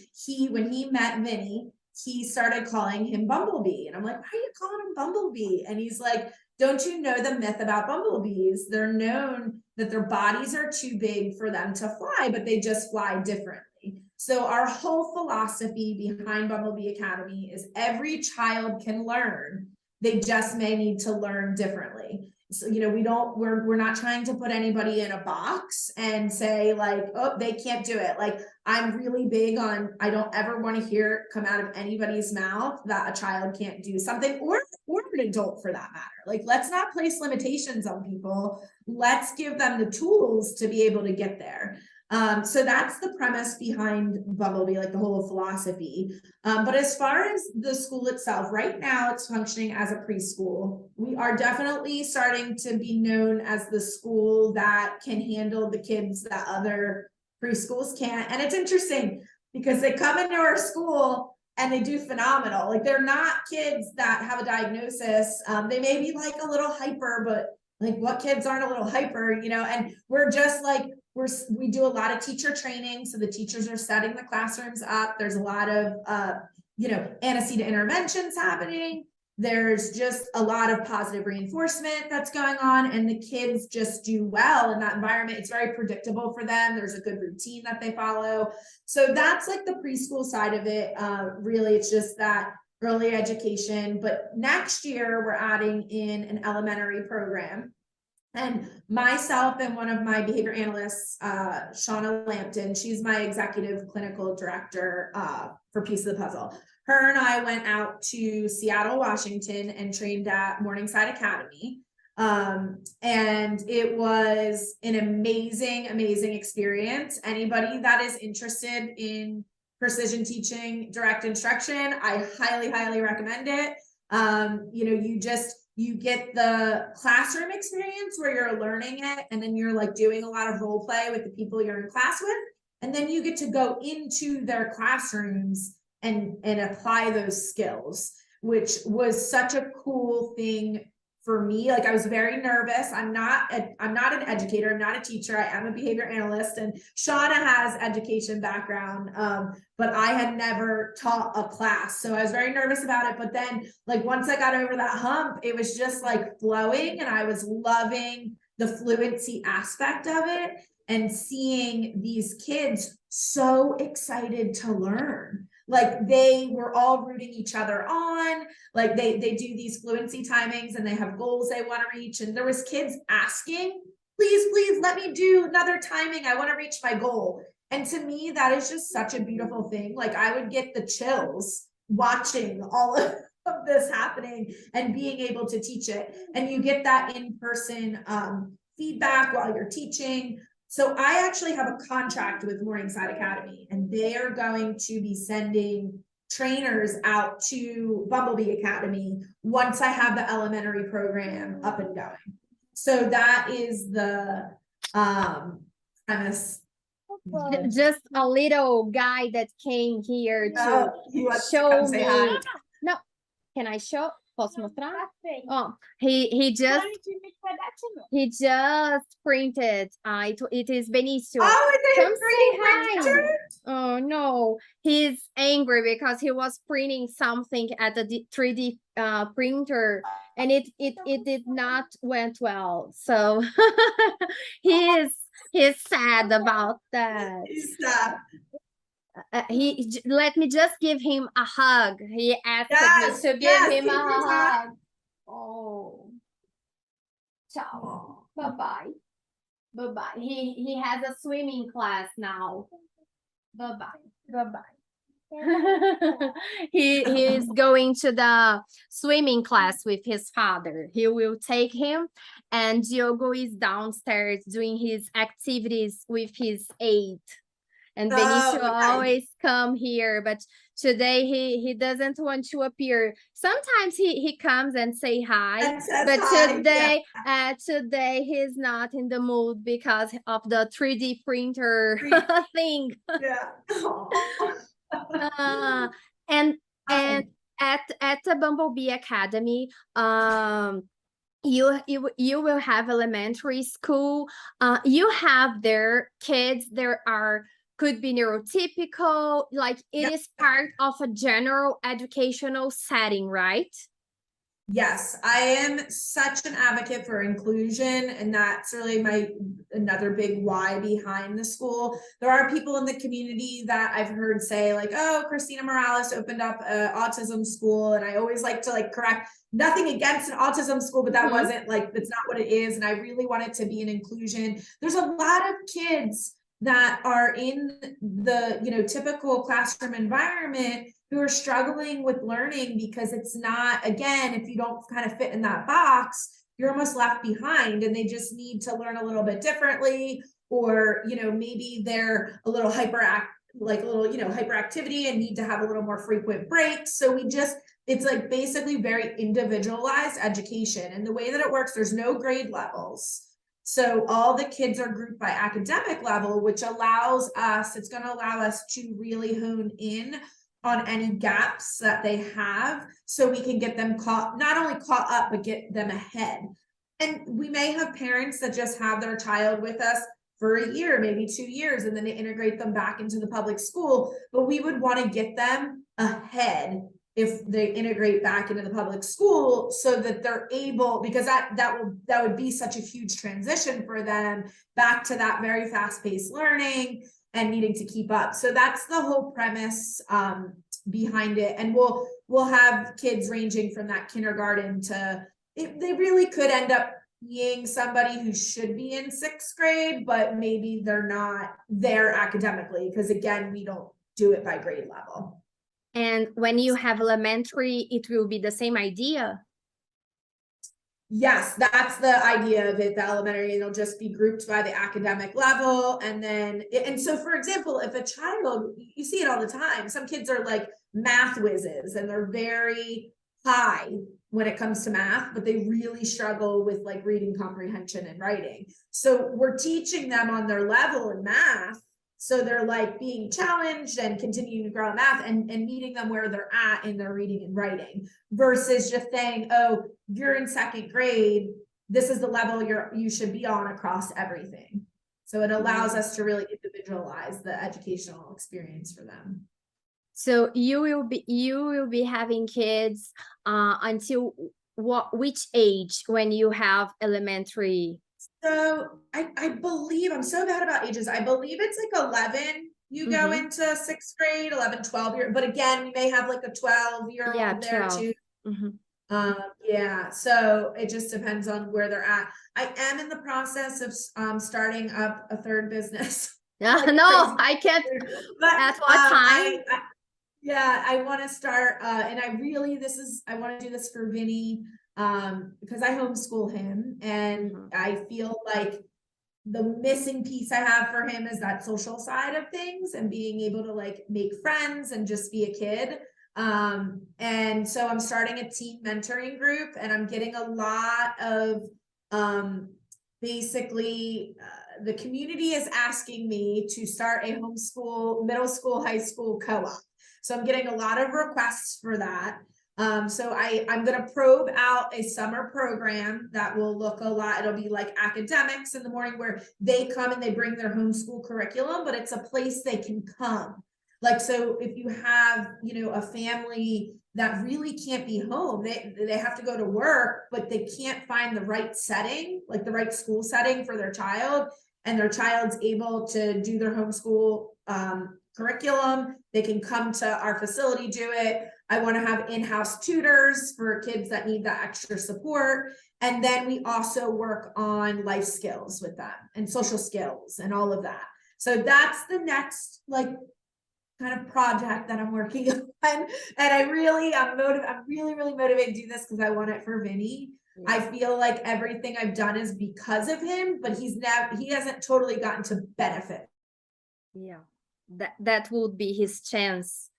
when he met Vini, he started calling him Bumblebee. And I'm like, why are you calling him Bumblebee? And he's like, don't you know the myth about bumblebees? They're known that their bodies are too big for them to fly, but they just fly differently. So our whole philosophy behind Bumblebee Academy is every child can learn. They just may need to learn differently. So, we're not trying to put anybody in a box and say like, oh, they can't do it. Like, I'm really big on, I don't ever want to hear it come out of anybody's mouth that a child can't do something, or an adult for that matter. Like, let's not place limitations on people. Let's give them the tools to be able to get there. So that's the premise behind Bumblebee, like the whole philosophy. But as far as the school itself, right now it's functioning as a preschool. We are definitely starting to be known as the school that can handle the kids that other preschools can't. And it's interesting because they come into our school and they do phenomenal. Like, they're not kids that have a diagnosis. They may be like a little hyper, but like, what kids aren't a little hyper, and we're just like, we do a lot of teacher training. So the teachers are setting the classrooms up. There's a lot of, antecedent interventions happening. There's just a lot of positive reinforcement that's going on, and the kids just do well in that environment. It's very predictable for them. There's a good routine that they follow. So that's like the preschool side of it. Really, it's just that early education. But next year, we're adding in an elementary program. And myself and one of my behavior analysts, Shauna Lampton, she's my executive clinical director for Piece of the Puzzle. Her and I went out to Seattle, Washington, and trained at Morningside Academy. And it was an amazing, amazing experience. Anybody that is interested in precision teaching, direct instruction, I highly, highly recommend it. You get the classroom experience where you're learning it, and then you're like doing a lot of role play with the people you're in class with. And then you get to go into their classrooms and apply those skills, which was such a cool thing for me. Like, I was very nervous. I'm not an educator. I'm not a teacher. I am a behavior analyst, and Shauna has education background. But I had never taught a class. So I was very nervous about it. But then, like, once I got over that hump, it was just like flowing, and I was loving the fluency aspect of it and seeing these kids so excited to learn. Like, they were all rooting each other on. Like, they do these fluency timings, and they have goals they want to reach. And there was kids asking, please let me do another timing. I want to reach my goal. And to me, that is just such a beautiful thing. Like, I would get the chills watching all of this happening and being able to teach it. And you get that in-person feedback while you're teaching. So I actually have a contract with Morningside Academy, and they are going to be sending trainers out to Bumblebee Academy once I have the elementary program up and going. So that is the premise. Just a little guy that came here to show me. Hi. No, can I show? Posso mostrar? Oh, he just printed. It is Benicio. Oh, come say hi. Oh no, he's angry because he was printing something at the 3D printer, and it did not went well. So he's sad about that. He's sad. Let me just give him a hug. He asked me to give him a hug. Oh, ciao. Bye bye. He has a swimming class now. Bye bye. He is going to the swimming class with his father. He will take him, and Diogo is downstairs doing his activities with his aide. And Benicio always come here, but today he doesn't want to appear. Sometimes he comes and say hi, but today he's not in the mood because of the 3D printer thing. Yeah. And at the Bumblebee Academy, you will have elementary school. You have their kids. Could be neurotypical, like it is part of a general educational setting, right? Yes, I am such an advocate for inclusion, and that's really another big why behind the school. There are people in the community that I've heard say like, oh, Christina Morales opened up an autism school, and I always like to like correct, nothing against an autism school, but that wasn't like, that's not what it is, and I really want it to be an inclusion. There's a lot of kids that are in the typical classroom environment who are struggling with learning because it's not, again, if you don't kind of fit in that box, you're almost left behind, and they just need to learn a little bit differently, or maybe they're a little hyperactivity and need to have a little more frequent breaks. So it's like basically very individualized education. And the way that it works, there's no grade levels. So all the kids are grouped by academic level, which it's going to allow us to really hone in on any gaps that they have, so we can get them not only caught up, but get them ahead. And we may have parents that just have their child with us for a year, maybe 2 years, and then they integrate them back into the public school. But we would want to get them ahead if they integrate back into the public school, so that they're able, because that would be such a huge transition for them back to that very fast-paced learning and needing to keep up. So that's the whole premise behind it. And we'll have kids ranging from that kindergarten to, they really could end up being somebody who should be in 6th grade, but maybe they're not there academically, because again, we don't do it by grade level. And when you have elementary, it will be the same idea? Yes, that's the idea of it. The elementary, it'll just be grouped by the academic level. And so, for example, if a child, you see it all the time, some kids are like math whizzes and they're very high when it comes to math, but they really struggle with like reading comprehension and writing. So we're teaching them on their level in math. So they're like being challenged and continuing to grow in math, and meeting them where they're at in their reading and writing, versus just saying, oh, you're in 2nd grade, this is the level you should be on across everything. So it allows us to really individualize the educational experience for them. So you will be having kids until which age when you have elementary? So I believe, I'm so bad about ages, I believe it's like 11 you go into 6th grade, 11, 12 year, but again, we may have like a 12-year-old there too. Yeah, so it just depends on where they're at. I am in the process of starting up a 3rd business. Like no, crazy. I can't. But at what time? I want to start, and I want to do this for Vini, because I homeschool him, and I feel like the missing piece I have for him is that social side of things, and being able to like make friends and just be a kid. And so I'm starting a teen mentoring group, and I'm getting a lot of basically the community is asking me to start a homeschool, middle school, high school co-op. So I'm getting a lot of requests for that. So I'm going to probe out a summer program that will look a lot. It'll be like academics in the morning, where they come and they bring their homeschool curriculum, but it's a place they can come. Like, so if you have, a family that really can't be home, they have to go to work, but they can't find the right setting, like the right school setting for their child, and their child's able to do their homeschool curriculum, they can come to our facility, do it. I want to have in-house tutors for kids that need that extra support. And then we also work on life skills with them and social skills and all of that. So that's the next kind of project that I'm working on. And I'm really motivated to do this because I want it for Vini. Yeah. I feel like everything I've done is because of him, but he hasn't totally gotten to benefit. Yeah. That would be his chance.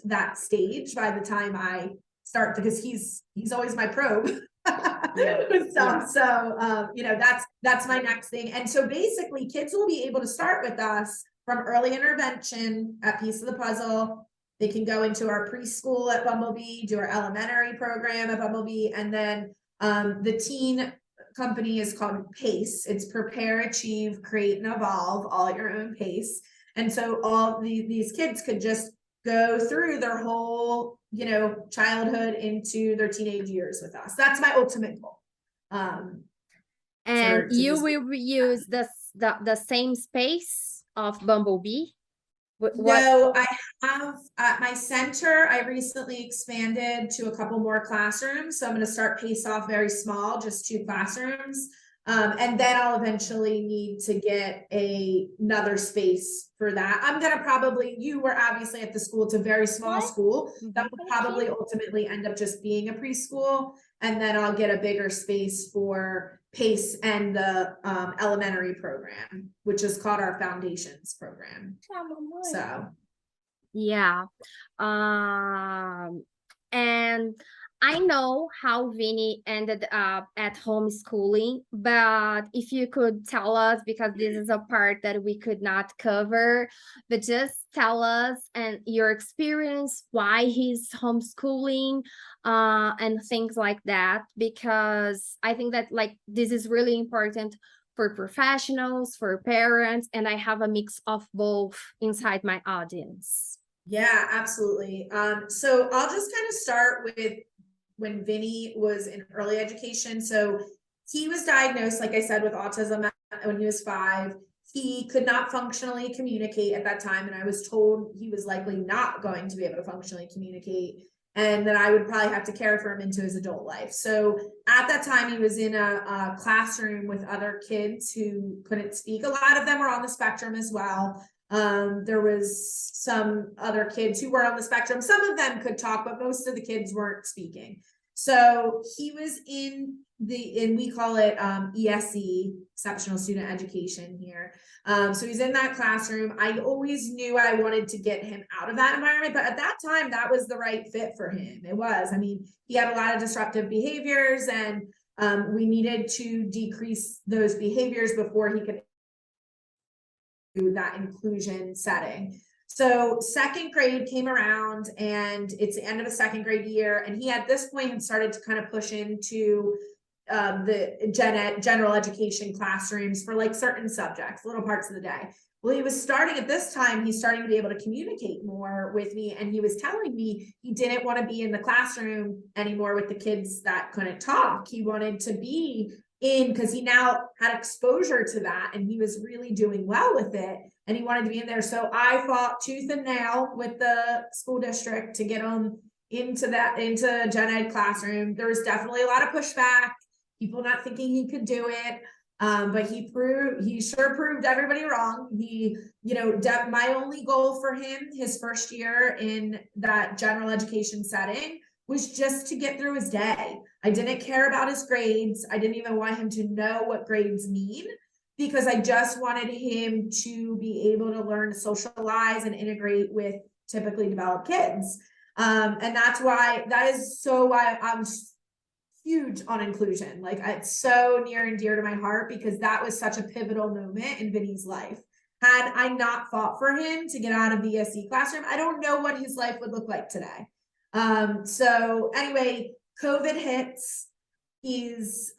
That stage by the time I start, because he's always my probe. So that's my next thing. And so basically kids will be able to start with us from early intervention at Piece of the Puzzle. They can go into our preschool at Bumblebee, do our elementary program at Bumblebee, and then the teen company is called PACE. It's Prepare, Achieve, Create, and Evolve, all at your own pace. And so all these kids could just go through their whole childhood into their teenage years with us. That's my ultimate goal. And you just will use the same space of Bumblebee? What? No, I have at my center, I recently expanded to a couple more classrooms. So I'm going to start pace off very small, just 2 classrooms. And then I'll eventually need to get another space for that. I'm going to probably, you were obviously at the school, it's a very small school. That will probably ultimately end up just being a preschool. And then I'll get a bigger space for PACE and the elementary program, which is called our Foundations program. So Yeah. And I know how Vini ended up at homeschooling, but if you could tell us, because this is a part that we could not cover, but just tell us and your experience, why he's homeschooling, and things like that, because I think that like this is really important for professionals, for parents, and I have a mix of both inside my audience. yeah, absolutely. So I'll just kind of start with when Vini was in early education. So he was diagnosed, like I said, with autism when he was 5. He could not functionally communicate at that time. And I was told he was likely not going to be able to functionally communicate, and that I would probably have to care for him into his adult life. So at that time, he was in a classroom with other kids who couldn't speak. A lot of them were on the spectrum as well. There was some other kids who were on the spectrum. Some of them could talk, but most of the kids weren't speaking. So he was in and we call it ESE, exceptional student education here. So he's in that classroom. I always knew I wanted to get him out of that environment, but at that time, that was the right fit for him. It was. I mean, he had a lot of disruptive behaviors, and we needed to decrease those behaviors before he could do that inclusion setting. So 2nd grade came around, and it's the end of a 2nd grade year, and he at this point had started to kind of push into the general education classrooms for like certain subjects, little parts of the day. Well, he was starting at this time, he's starting to be able to communicate more with me, and he was telling me he didn't want to be in the classroom anymore with the kids that couldn't talk. He wanted to be in, because he now had exposure to that, and he was really doing well with it, and he wanted to be in there. So I fought tooth and nail with the school district to get him into gen ed classroom. There was definitely a lot of pushback, people not thinking he could do it, but he sure proved everybody wrong. My only goal for him his first year in that general education setting was just to get through his day. I didn't care about his grades. I didn't even want him to know what grades mean, because I just wanted him to be able to learn to socialize and integrate with typically developed kids. And that is so why I'm huge on inclusion. Like, it's so near and dear to my heart, because that was such a pivotal moment in Vinny's life. Had I not fought for him to get out of the ESE classroom, I don't know what his life would look like today. So anyway, COVID hits. He's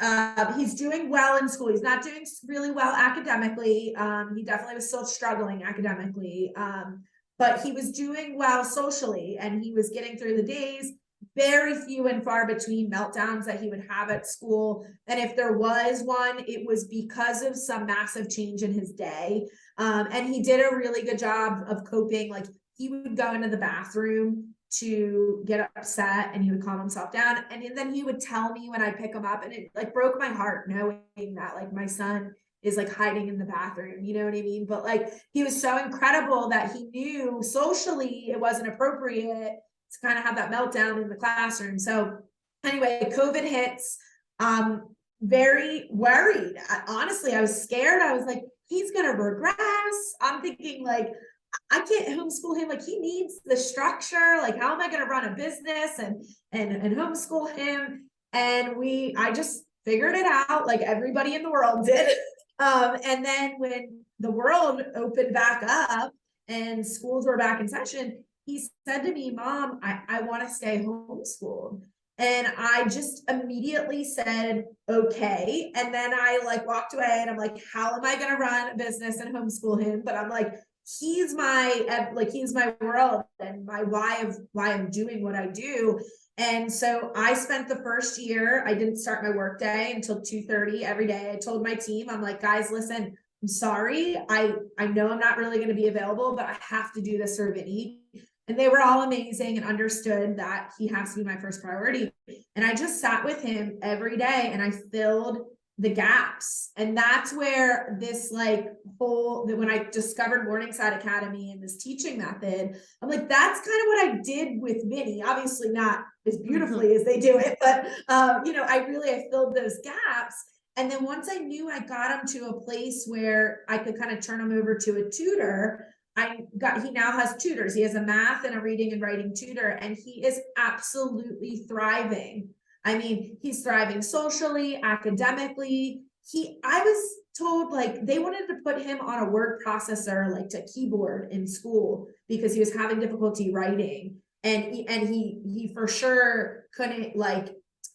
doing well in school. He's not doing really well academically. He definitely was still struggling academically. But he was doing well socially, and he was getting through the days. Very few and far between meltdowns that he would have at school. And if there was one, it was because of some massive change in his day. And he did a really good job of coping. Like, he would go into the bathroom to get upset, and he would calm himself down. And then he would tell me when I pick him up, and it like broke my heart knowing that like my son is like hiding in the bathroom, you know what I mean? But like, he was so incredible that he knew socially it wasn't appropriate to kind of have that meltdown in the classroom. So anyway, COVID hits. Very worried. Honestly, I was scared. I was like, he's gonna regress. I'm thinking like, I can't homeschool him. Like, he needs the structure. Like, how am I going to run a business and homeschool him? And I just figured it out, like everybody in the world did. And then when the world opened back up and schools were back in session, he said to me, "Mom, I want to stay homeschooled." And I just immediately said, okay. And then I like walked away, and I'm like, how am I going to run a business and homeschool him? But I'm like, he's my world and my why I'm doing what I do. And so I spent the first year, I didn't start my work day until 2:30 every day. I told my team, I'm like, guys, listen, I'm sorry. I know I'm not really going to be available, but I have to do this for Vini. And they were all amazing and understood that he has to be my first priority. And I just sat with him every day and I filled the gaps. And that's where this when I discovered Morningside Academy and this teaching method, I'm like, that's kind of what I did with Vini. Obviously not as beautifully as they do it, but I filled those gaps. And then once I knew I got him to a place where I could kind of turn him over to a tutor, he now has tutors. He has a math and a reading and writing tutor, and he is absolutely thriving. I mean, he's thriving socially, academically. I was told they wanted to put him on a word processor, to keyboard in school because he was having difficulty writing. And he for sure couldn't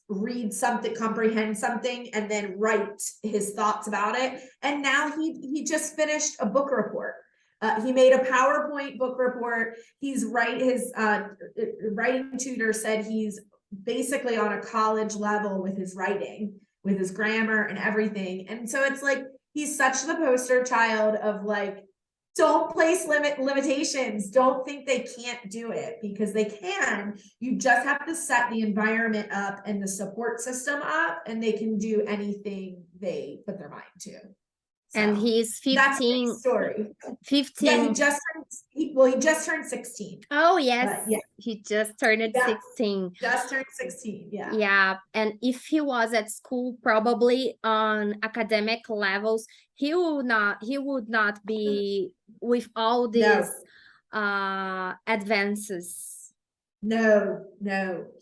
read something, comprehend something, and then write his thoughts about it. And now he just finished a book report. He made a PowerPoint book report. His writing tutor said he's basically on a college level with his writing, with his grammar and everything. And so it's he's such the poster child of don't place limitations. Don't think they can't do it, because they can. You just have to set the environment up and the support system up, and they can do anything they put their mind to. So, and he's 15. That's the story. 15. Yeah, he just turned 16. Oh, yes. But, yeah. He just turned 16. Just turned 16, yeah. Yeah, and if he was at school, probably on academic levels, he would not be with all these advances. No,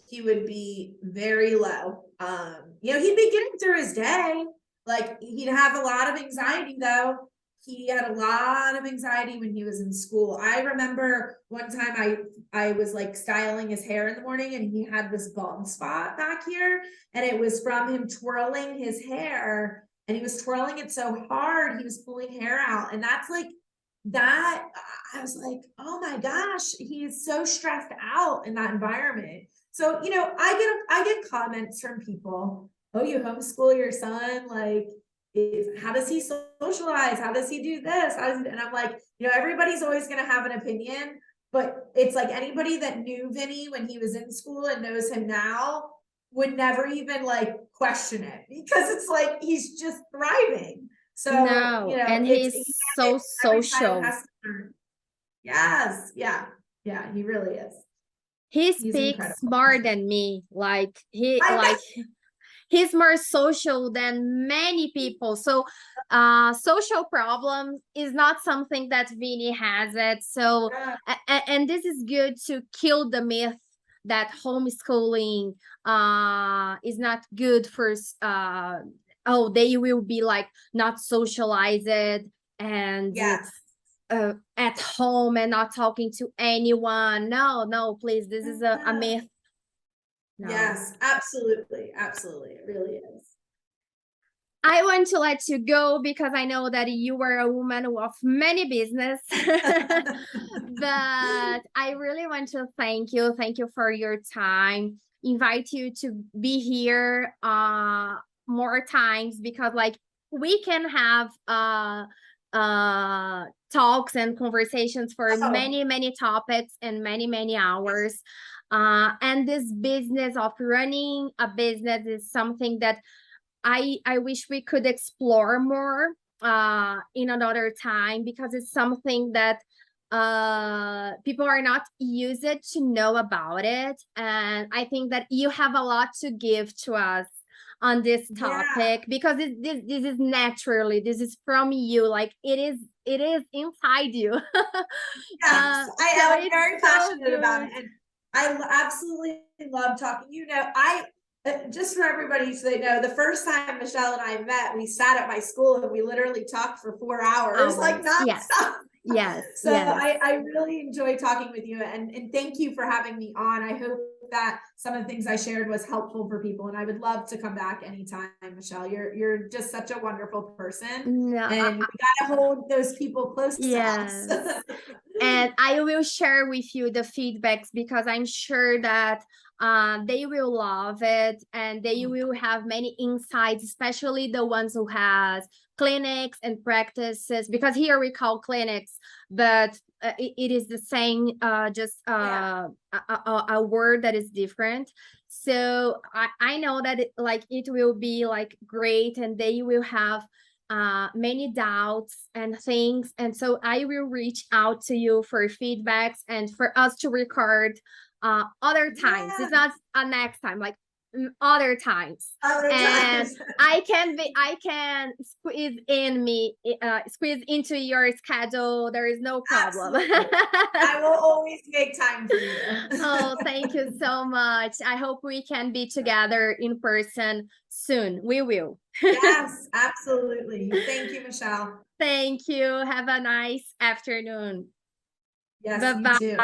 he would be very low. He'd be getting through his day. He'd have a lot of anxiety though. He had a lot of anxiety when he was in school. I remember one time I was styling his hair in the morning, and he had this bald spot back here, and it was from him twirling his hair, and he was twirling it so hard, he was pulling hair out. And that's that. I was like, oh my gosh, he is so stressed out in that environment. So, I get comments from people, oh, you homeschool your son? How does he socialize? How does he do this? And I'm like, everybody's always going to have an opinion, but it's anybody that knew Vini when he was in school and knows him now would never even question it, because it's he's just thriving. So, no, and he's so social. Yes. Yeah, he really is. He speaks more than me. He's more social than many people. So social problems is not something that Vini has it. So, and this is good to kill the myth that homeschooling is not good for, they will be not socialized and yes. At home and not talking to anyone. No, please. This is a myth. No. Yes, absolutely. It really is. I want to let you go because I know that you are a woman of many business. But I really want to thank you. Thank you for your time. Invite you to be here more times, because we can have talks and conversations for many topics and many hours. And this business of running a business is something that I wish we could explore more in another time, because it's something that people are not used to know about it. And I think that you have a lot to give to us on this topic, because this is naturally, this is from you, it is inside you. Yes, I am very passionate about it, and I absolutely love talking. Just for everybody so they know, the first time Michelle and I met, we sat at my school and we literally talked for 4 hours, nonstop. Yes. So I really enjoy talking with you, and thank you for having me on. I hope that some of the things I shared was helpful for people, and I would love to come back anytime, Michelle. You're just such a wonderful person, No, and we gotta hold those people close to yes. us. And I will share with you the feedbacks because I'm sure that they will love it and they will have many insights, especially the ones who has clinics and practices, because here we call clinics, but it is the same, just a word that is different. So I know that it will be like great, and they will have many doubts and things, and so I will reach out to you for feedbacks and for us to record other times. It's not a next time, like other times. And I can squeeze into your schedule. There is no problem. I will always make time for you. Oh, thank you so much. I hope we can be together in person soon. We will. Yes, absolutely. Thank you, Michelle. Thank you. Have a nice afternoon. Yes, Bye-bye. you too.